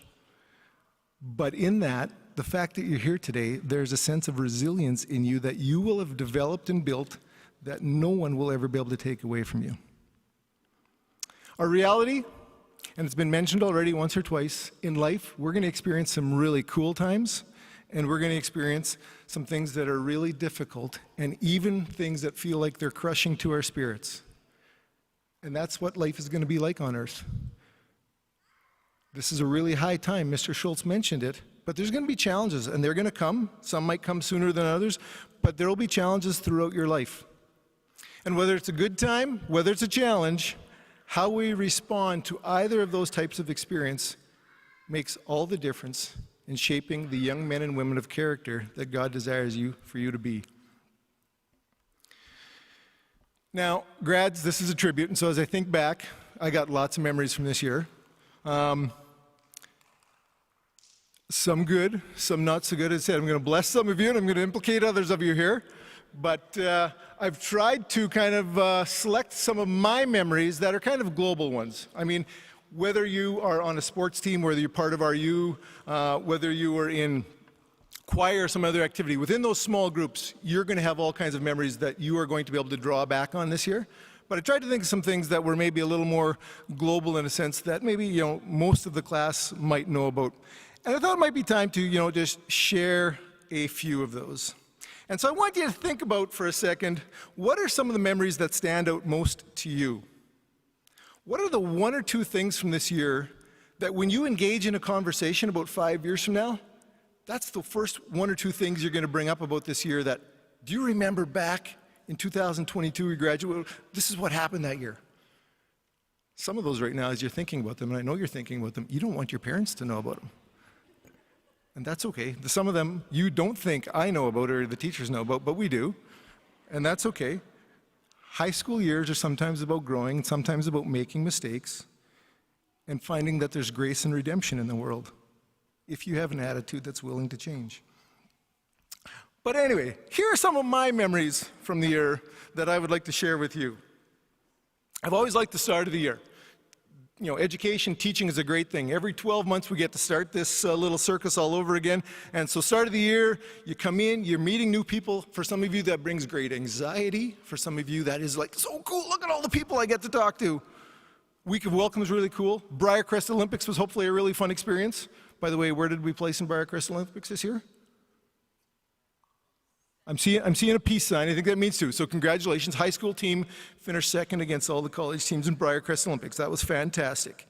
But in that, the fact that you're here today, there's a sense of resilience in you that you will have developed and built that no one will ever be able to take away from you. Our reality, and it's been mentioned already once or twice, in life, we're going to experience some really cool times, and we're going to experience some things that are really difficult, and even things that feel like they're crushing to our spirits. And that's what life is going to be like on earth. This is a really high time. Mr. Schultz mentioned it, but there's going to be challenges, and they're going to come. Some might come sooner than others, but there will be challenges throughout your life. And whether it's a good time, whether it's a challenge, how we respond to either of those types of experience makes all the difference in shaping the young men and women of character that God desires for you to be. Now, grads, this is a tribute, and so as I think back, I got lots of memories from this year. Some good, some not so good. As I said, I'm going to bless some of you, and I'm going to implicate others of you here. But I've tried to kind of select some of my memories that are kind of global ones. I mean, whether you are on a sports team, whether you're part of RU, whether you are in choir or some other activity, within those small groups, you're going to have all kinds of memories that you are going to be able to draw back on this year. But I tried to think of some things that were maybe a little more global in a sense that maybe, most of the class might know about. And I thought it might be time to, just share a few of those. And so I want you to think about for a second, what are some of the memories that stand out most to you? What are the one or two things from this year that when you engage in a conversation about 5 years from now, that's the first one or two things you're going to bring up about this year that, do you remember back in 2022 we graduated? This is what happened that year. Some of those right now, as you're thinking about them, and I know you're thinking about them, you don't want your parents to know about them. And that's okay. Some of them you don't think I know about or the teachers know about, but we do. And that's okay. High school years are sometimes about growing, and sometimes about making mistakes and finding that there's grace and redemption in the world if you have an attitude that's willing to change. But anyway, here are some of my memories from the year that I would like to share with you. I've always liked the start of the year. Education, teaching is a great thing. Every 12 months we get to start this little circus all over again. And so start of the year, you come in, you're meeting new people. For some of you, that brings great anxiety. For some of you, that is like, so cool, look at all the people I get to talk to. Week of Welcome is really cool. Briarcrest Olympics was hopefully a really fun experience. By the way, where did we place in Briarcrest Olympics this year? I'm seeing a peace sign. I think that means two. So congratulations. High school team finished second against all the college teams in Briarcrest Olympics. That was fantastic.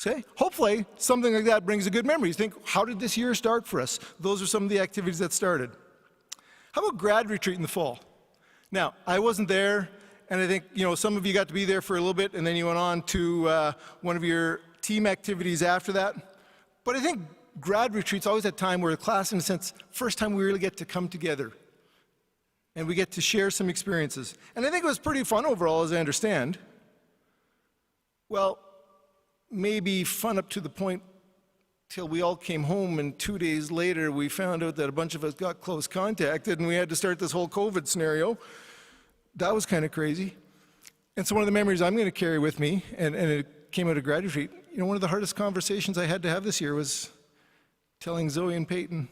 Okay? Hopefully, something like that brings a good memory. You think, how did this year start for us? Those are some of the activities that started. How about grad retreat in the fall? Now, I wasn't there, and I think, some of you got to be there for a little bit, and then you went on to one of your team activities after that. But I think grad retreat's always that time where the class, in a sense, first time we really get to come together. And we get to share some experiences. And I think it was pretty fun overall, as I understand. Well, maybe fun up to the point till we all came home, and 2 days later we found out that a bunch of us got close contacted and we had to start this whole COVID scenario. That was kind of crazy. And so one of the memories I'm going to carry with me, and it came out of grad retreat, one of the hardest conversations I had to have this year was telling Zoe and Peyton,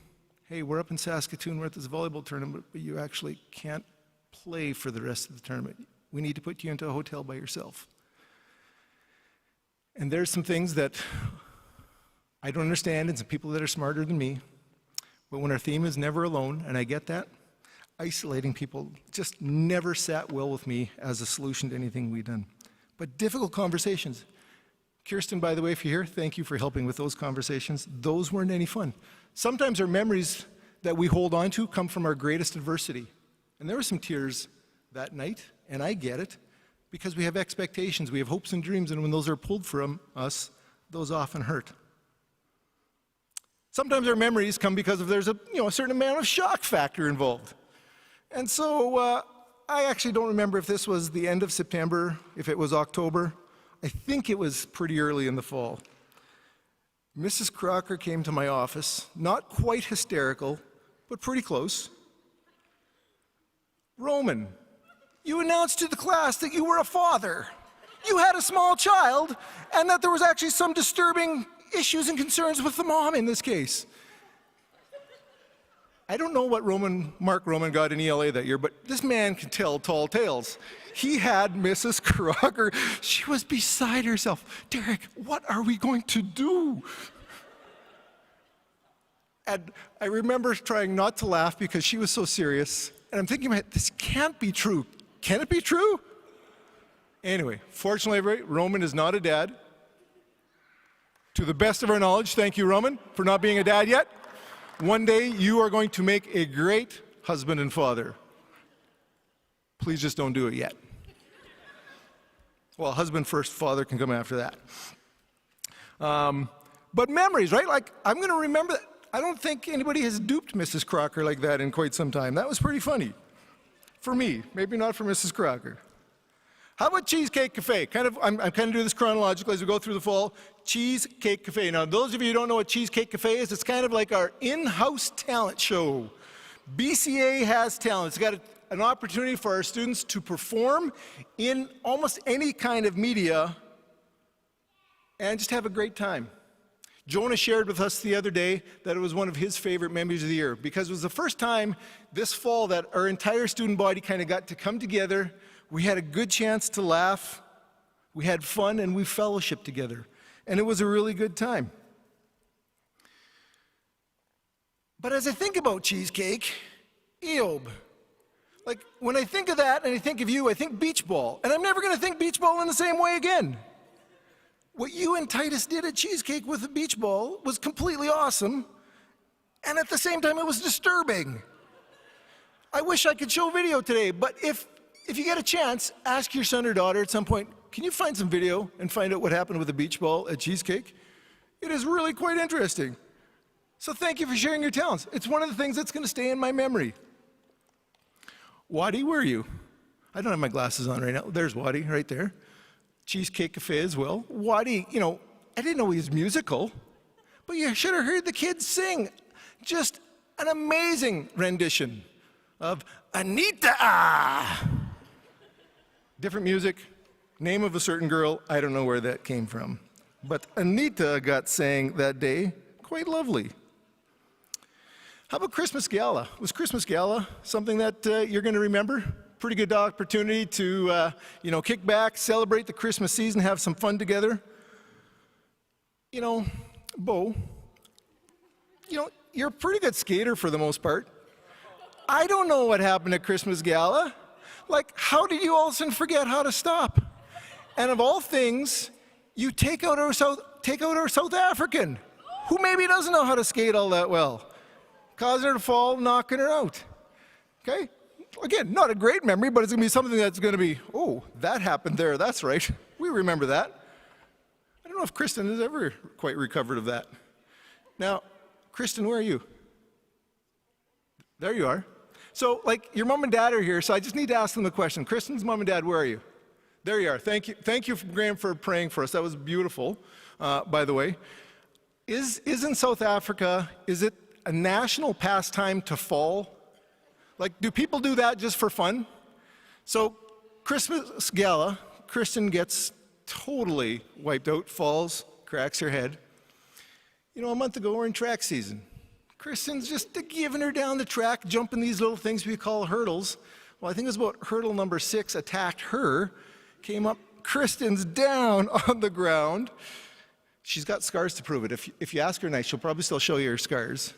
hey, we're up in Saskatoon, we're at this volleyball tournament, but you actually can't play for the rest of the tournament. We need to put you into a hotel by yourself. And there's some things that I don't understand, and some people that are smarter than me, but when our theme is never alone, and I get that, isolating people just never sat well with me as a solution to anything we've done. But difficult conversations. Kirsten, by the way, if you're here, thank you for helping with those conversations. Those weren't any fun. Sometimes our memories that we hold on to come from our greatest adversity. And there were some tears that night, and I get it, because we have expectations, we have hopes and dreams, and when those are pulled from us, those often hurt. Sometimes our memories come because there's a certain amount of shock factor involved. And so I actually don't remember if this was the end of September, if it was October. I think it was pretty early in the fall. Mrs. Crocker came to my office, not quite hysterical, but pretty close. Roman, you announced to the class that you were a father. You had a small child, and that there was actually some disturbing issues and concerns with the mom in this case. I don't know what Mark Roman got in ELA that year, but this man can tell tall tales. He had Mrs. Crocker. She was beside herself. Derek, what are we going to do? And I remember trying not to laugh because she was so serious. And I'm thinking, this can't be true. Can it be true? Anyway, fortunately, Roman is not a dad. To the best of our knowledge, thank you, Roman, for not being a dad yet. One day, you are going to make a great husband and father. Please just don't do it yet. Well, husband first, father can come after that. But memories, right? Like, I'm going to remember that. I don't think anybody has duped Mrs. Crocker like that in quite some time. That was pretty funny. For me, maybe not for Mrs. Crocker. How about Cheesecake Cafe? I'm kind of doing this chronologically as we go through the fall. Cheesecake Cafe. Now, those of you who don't know what Cheesecake Cafe is, it's kind of like our in-house talent show. BCA has talent. It's got an opportunity for our students to perform in almost any kind of media and just have a great time. Jonah shared with us the other day that it was one of his favorite memories of the year because it was the first time this fall that our entire student body kind of got to come together. We had a good chance to laugh, we had fun, and we fellowshiped together. And it was a really good time. But as I think about cheesecake, Eob, like when I think of that and I think of you, I think beach ball. And I'm never going to think beach ball in the same way again. What you and Titus did at Cheesecake with the beach ball was completely awesome. And at the same time, it was disturbing. I wish I could show video today, but if you get a chance, ask your son or daughter at some point, can you find some video and find out what happened with the beach ball at Cheesecake? It is really quite interesting. So thank you for sharing your talents. It's one of the things that's going to stay in my memory. Waddy, where are you? I don't have my glasses on right now. There's Waddy right there. Cheesecake Cafe as well. Waddy, you know, I didn't know he was musical, but you should have heard the kids sing. Just an amazing rendition of Anita. Different music, name of a certain girl, I don't know where that came from. But Anita got sang that day, quite lovely. How about Christmas Gala? Was Christmas Gala something that you're going to remember? Pretty good opportunity to, kick back, celebrate the Christmas season, have some fun together. You know, Bo, you're a pretty good skater for the most part. I don't know what happened at Christmas Gala. Like, how did you all of a sudden forget how to stop? And of all things, you take out our South African, who maybe doesn't know how to skate all that well. Causing her to fall, knocking her out. Okay? Again, not a great memory, but it's going to be something that's going to be, oh, that happened there, that's right. We remember that. I don't know if Kristen has ever quite recovered of that. Now, Kristen, where are you? There you are. So, like, your mom and dad are here, so I just need to ask them the question. Kristen's mom and dad, where are you? There you are. Thank you, Graham, for praying for us. That was beautiful, by the way. Is in South Africa, is it a national pastime to fall? Like, do people do that just for fun? So, Christmas Gala, Kristen gets totally wiped out, falls, cracks her head. You know, a month ago, we're in track season. Kristen's just giving her down the track, jumping these little things we call hurdles. Well, I think it was about hurdle number 6 attacked her, came up, Kristen's down on the ground. She's got scars to prove it. If you ask her nice, she'll probably still show you her scars.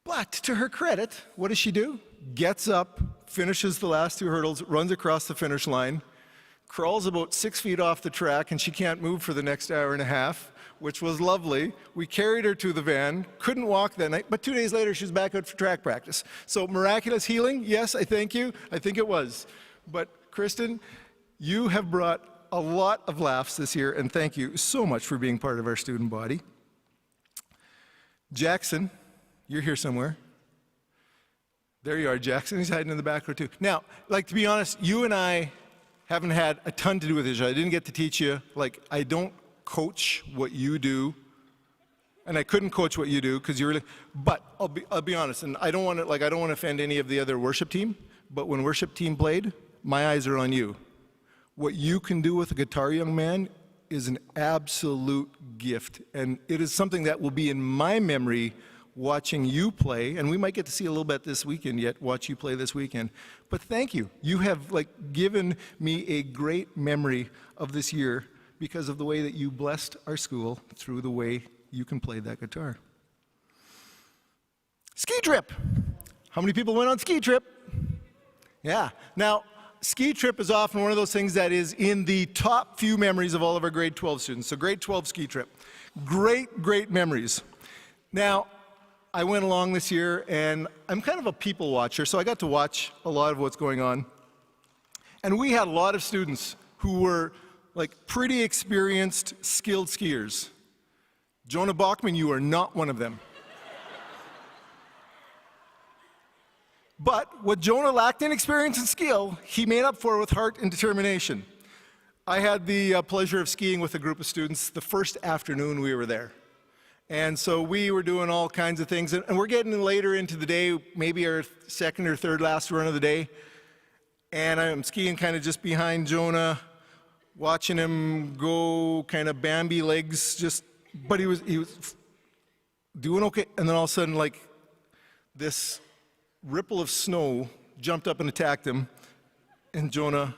But to her credit, what does she do? Gets up, finishes the last 2 hurdles, runs across the finish line, crawls about 6 feet off the track, and she can't move for the next hour and a half, which was lovely. We carried her to the van, couldn't walk that night, but 2 days later, she was back out for track practice. So miraculous healing, yes, I thank you. I think it was. But Kristen, you have brought a lot of laughs this year, and thank you so much for being part of our student body. Jackson, you're here somewhere. There you are, Jackson. He's hiding in the back row too. Now, like, to be honest, you and I haven't had a ton to do with Israel. I didn't get to teach you. Like, I don't coach what you do, and I couldn't coach what you do because you really. But I'll be honest, and I don't want to offend any of the other worship team. But when worship team played, my eyes are on you. What you can do with a guitar, young man, is an absolute gift, and it is something that will be in my memory watching you play, and we might get to see a little bit this weekend yet, watch you play this weekend. But thank you. You have given me a great memory of this year because of the way that you blessed our school through the way you can play that guitar. Ski trip. How many people went on ski trip? Yeah. Now, ski trip is often one of those things that is in the top few memories of all of our grade 12 students. So grade 12 ski trip. Great memories. Now, I went along this year, and I'm kind of a people watcher, so I got to watch a lot of what's going on. And we had a lot of students who were pretty experienced, skilled skiers. Jonah Bachman, you are not one of them. But what Jonah lacked in experience and skill, he made up for with heart and determination. I had the pleasure of skiing with a group of students the first afternoon we were there. And so we were doing all kinds of things, and we're getting later into the day, maybe our second or third last run of the day, and I'm skiing kind of just behind Jonah, watching him go kind of Bambi legs, but he was doing okay, and then all of a sudden, this ripple of snow jumped up and attacked him, and Jonah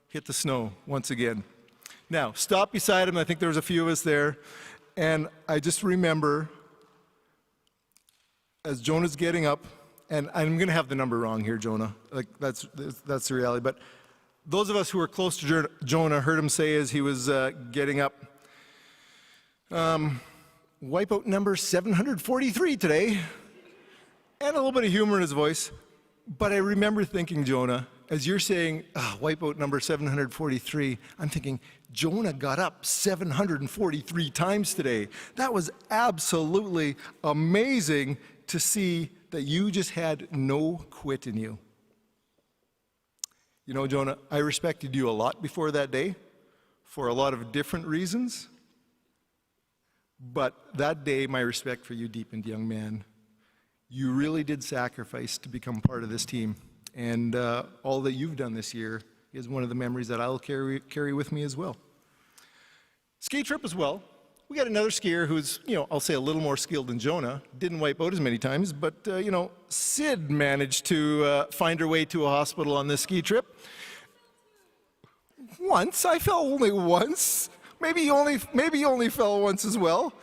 hit the snow once again. Now, stopped beside him, I think there was a few of us there, and I just remember as Jonah's getting up, and I'm going to have the number wrong here, Jonah. Like that's the reality. But those of us who were close to Jonah heard him say as he was getting up, wipeout number 743 today, and a little bit of humor in his voice. But I remember thinking, Jonah, as you're saying, wipeout number 743, I'm thinking, Jonah got up 743 times today. That was absolutely amazing to see that you just had no quit in you. You know, Jonah, I respected you a lot before that day for a lot of different reasons. But that day, my respect for you deepened, young man. You really did sacrifice to become part of this team. And all that you've done this year is one of the memories that I'll carry with me as well. Ski trip as well. We got another skier who's, I'll say a little more skilled than Jonah. Didn't wipe out as many times, but, Sid managed to find her way to a hospital on this ski trip. Once. I fell only once. Maybe you only fell once as well.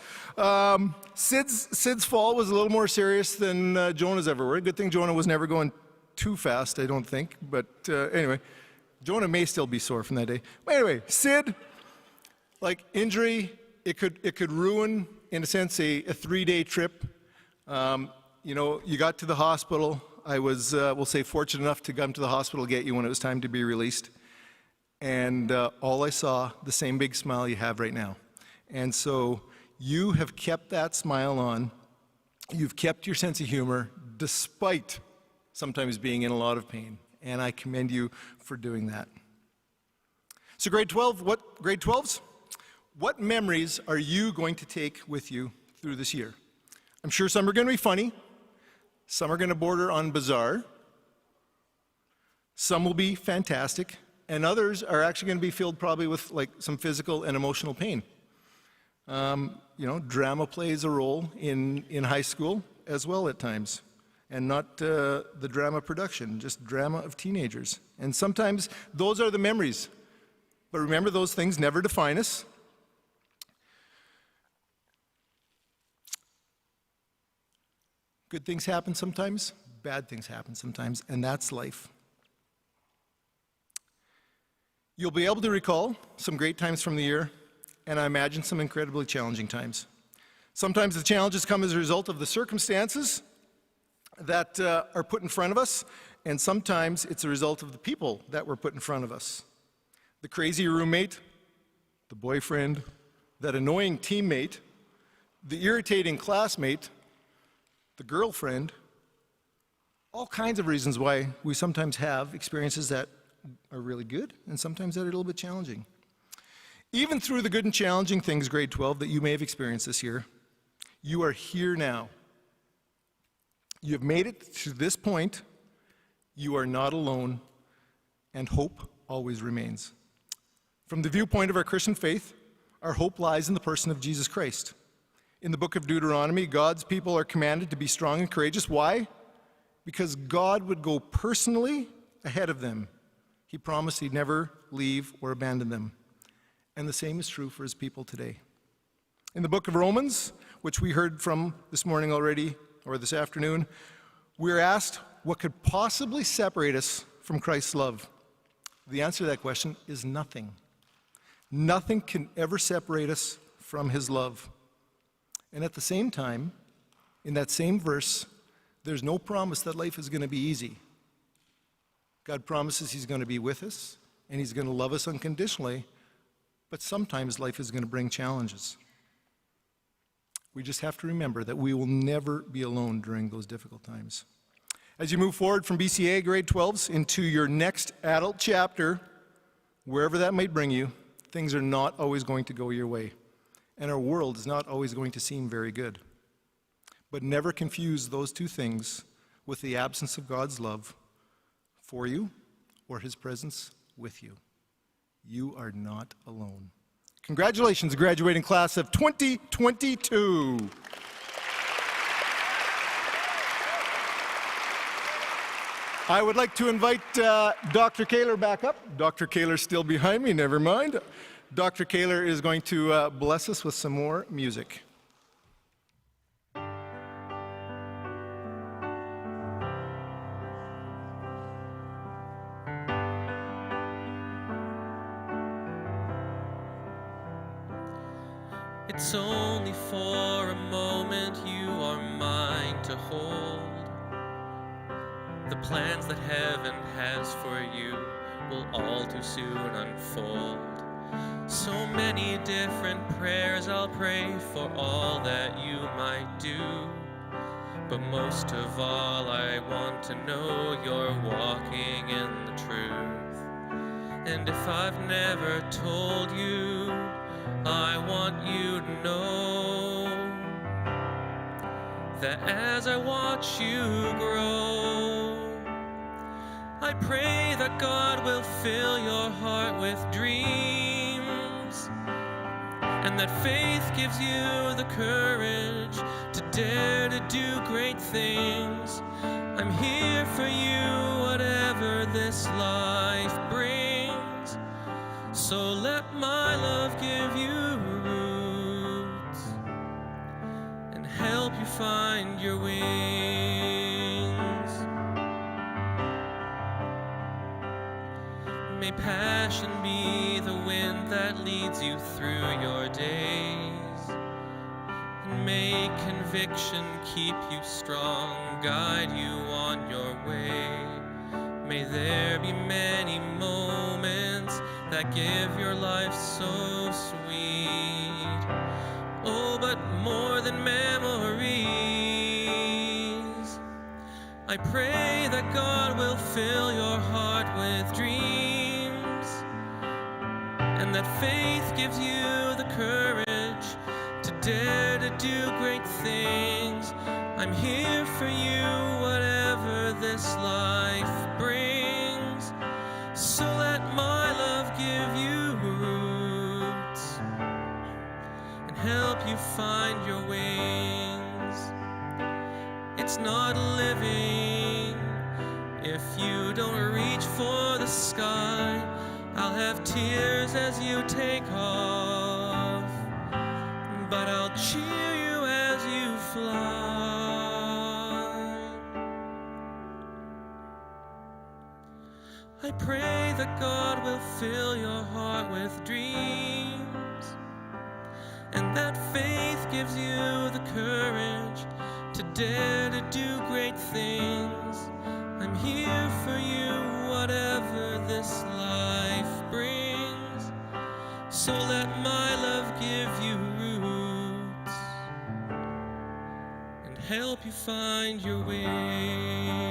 Sid's fall was a little more serious than Jonah's ever were. Good thing Jonah was never going too fast, I don't think. But anyway, Jonah may still be sore from that day. But anyway, Sid, injury, it could ruin, in a sense, a 3-day trip. You got to the hospital. I was, we'll say, fortunate enough to come to the hospital to get you when it was time to be released. And all I saw, the same big smile you have right now. And so you have kept that smile on. You've kept your sense of humor despite sometimes being in a lot of pain. And I commend you for doing that. So grade 12s? What memories are you going to take with you through this year? I'm sure some are going to be funny. Some are going to border on bizarre. Some will be fantastic. And others are actually going to be filled probably with some physical and emotional pain. Drama plays a role in high school as well at times. And not the drama production, just drama of teenagers. And sometimes those are the memories. But remember, those things never define us. Good things happen sometimes, bad things happen sometimes, and that's life. You'll be able to recall some great times from the year, and I imagine some incredibly challenging times. Sometimes the challenges come as a result of the circumstances that are put in front of us, and sometimes it's a result of the people that were put in front of us. The crazy roommate, the boyfriend, that annoying teammate, the irritating classmate, the girlfriend, all kinds of reasons why we sometimes have experiences that are really good and sometimes that are a little bit challenging. Even through the good and challenging things, grade 12, that you may have experienced this year, you are here now. You have made it to this point. You are not alone, and hope always remains. From the viewpoint of our Christian faith, our hope lies in the person of Jesus Christ. In the book of Deuteronomy, God's people are commanded to be strong and courageous. Why? Because God would go personally ahead of them. He promised he'd never leave or abandon them. And the same is true for his people today. In the book of Romans, which we heard from this morning already, or this afternoon, we're asked what could possibly separate us from Christ's love. The answer to that question is nothing. Nothing can ever separate us from his love. And at the same time, in that same verse, there's no promise that life is going to be easy. God promises he's going to be with us, and he's going to love us unconditionally, but sometimes life is going to bring challenges. We just have to remember that we will never be alone during those difficult times. As you move forward from BCA grade 12s into your next adult chapter, wherever that might bring you, things are not always going to go your way. And our world is not always going to seem very good. But never confuse those two things with the absence of God's love for you or his presence with you. You are not alone. Congratulations, graduating class of 2022. I would like to invite Dr. Kaler back up. Dr. Kaler's still behind me, never mind. Dr. Kaler is going to bless us with some more music. It's only for a moment you are mine to hold. The plans that heaven has for you will all too soon unfold. So many different prayers I'll pray for all that you might do. But most of all, I want to know you're walking in the truth. And if I've never told you, I want you to know that as I watch you grow, I pray that God will fill your heart with dreams, and that faith gives you the courage to dare to do great things. I'm here for you, whatever this life brings. So let my love give you roots and help you find your wings. May passion be the wind that leads you through your days, and may conviction keep you strong, guide you on your way. May there be many moments that give your life so sweet. Oh, but more than memories, I pray that God will fill your heart with dreams, and that faith gives you the courage to dare to do great things. I'm here for you, whatever this life brings. So let my love give you roots and help you find your wings. It's not living if you don't reach for the sky. I'll have tears as you take off, but I'll cheer you as you fly. I pray that God will fill your heart with dreams, and that faith gives you the courage to dare to do great things. I'm here for you, whatever this life brings. So let my love give you roots and help you find your wings.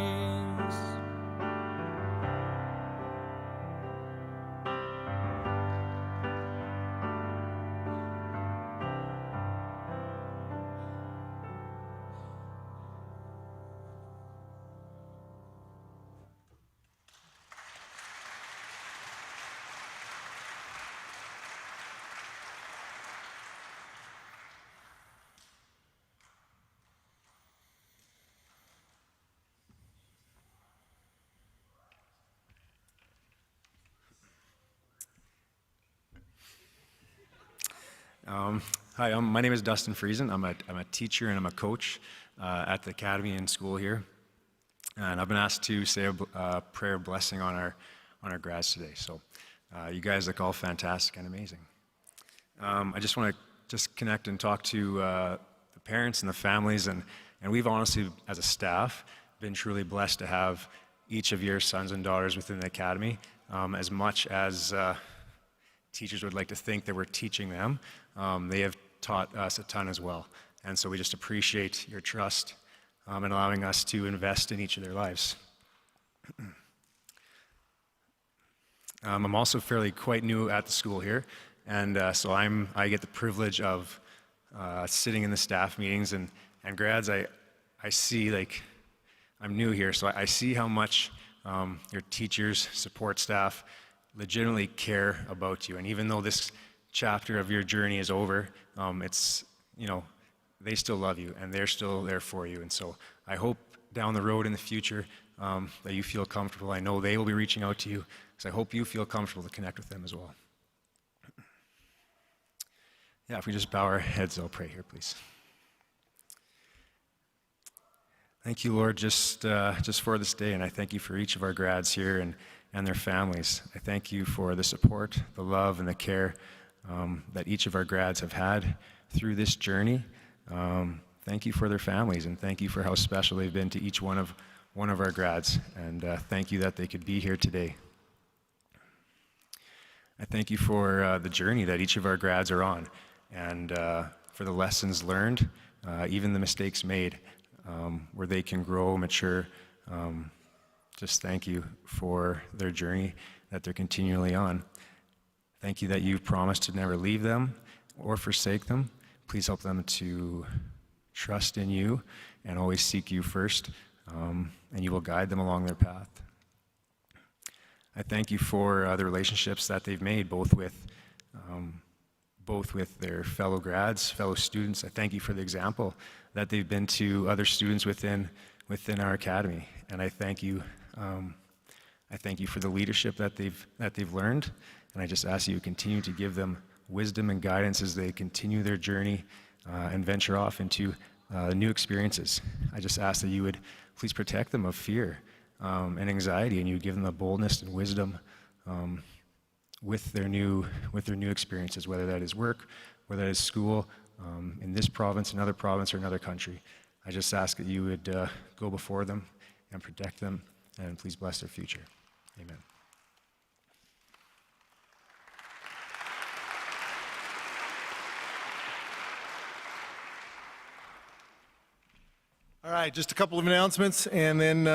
Hi, my name is Dustin Friesen. I'm a teacher and I'm a coach at the academy and school here. And I've been asked to say a prayer blessing on our grads today. So you guys look all fantastic and amazing. I just want to connect and talk to the parents and the families. And we've honestly, as a staff, been truly blessed to have each of your sons and daughters within the academy. As much as teachers would like to think that we're teaching them, they have taught us a ton as well. And so we just appreciate your trust and allowing us to invest in each of their lives. I'm also fairly quite new at the school here, and so I get the privilege of sitting in the staff meetings, and grads, I see, like, I'm new here, so I see how much your teachers, support staff legitimately care about you. And even though this chapter of your journey is over, it's, you know, they still love you and they're still there for you. And so I hope down the road in the future that you feel comfortable. I know they will be reaching out to you, so I hope you feel comfortable to connect with them as well. Yeah, if we just bow our heads, I'll pray here, please. Thank you, Lord, just for this day, and I thank you for each of our grads here and their families. I thank you for the support, the love, and the care that each of our grads have had through this journey. Thank you for their families, and thank you for how special they've been to each one of our grads, and thank you that they could be here today. I thank you for the journey that each of our grads are on, and for the lessons learned, even the mistakes made, where they can grow, mature. Just thank you for their journey that they're continually on. Thank you that you've promised to never leave them or forsake them. Please help them to trust in you and always seek you first, and you will guide them along their path. I thank you for the relationships that they've made, both with their fellow grads, fellow students. I thank you for the example that they've been to other students within our academy, and I thank you for the leadership that they've learned, and I just ask you to continue to give them wisdom and guidance as they continue their journey and venture off into new experiences. I just ask that you would please protect them of fear and anxiety, and you give them the boldness and wisdom with their new experiences, whether that is work, whether that is school, in this province, another province, or another country. I just ask that you would go before them and protect them, and please bless their future. Amen. All right, just a couple of announcements, and then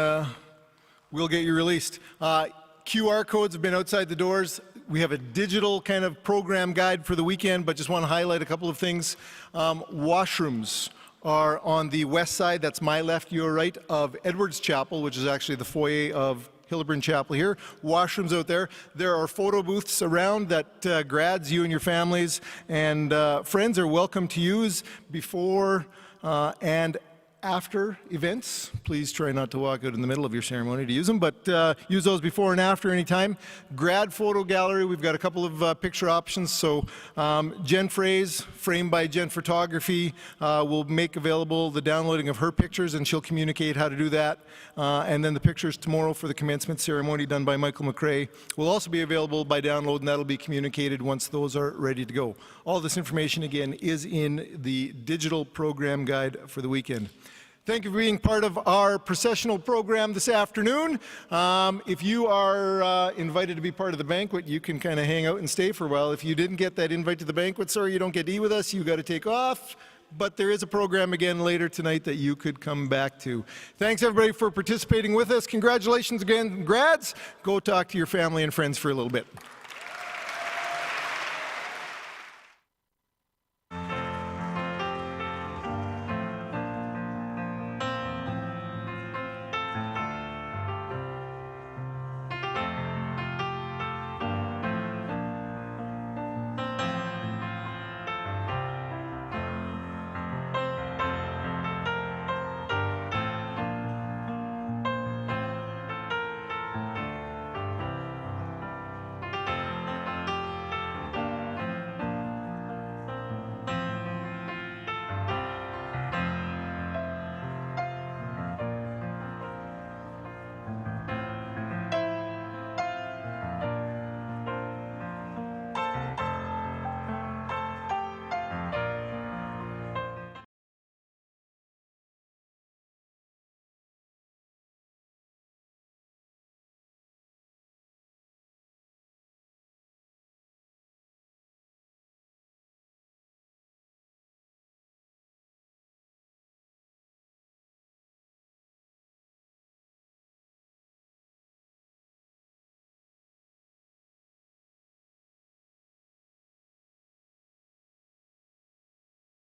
we'll get you released. QR codes have been outside the doors. We have a digital kind of program guide for the weekend, but just want to highlight a couple of things. Washrooms are on the west side, that's my left, your right, of Edwards Chapel, which is actually the foyer of Hillebrand Chapel here. Washrooms out there. There are photo booths around that grads, you and your families and friends are welcome to use before and after events. Please try not to walk out in the middle of your ceremony to use them, but use those before and after anytime. Grad photo gallery, we've got a couple of picture options. So Jen Frey's Framed by Jen Photography will make available the downloading of her pictures, and she'll communicate how to do that. And then the pictures tomorrow for the commencement ceremony done by Michael McRae will also be available by download, and that'll be communicated once those are ready to go. All this information, again, is in the digital program guide for the weekend. Thank you for being part of our processional program this afternoon. If you are invited to be part of the banquet, you can kind of hang out and stay for a while. If you didn't get that invite to the banquet, sorry, you don't get to eat with us, you got to take off. But there is a program again later tonight that you could come back to. Thanks everybody for participating with us. Congratulations again, grads. Go talk to your family and friends for a little bit.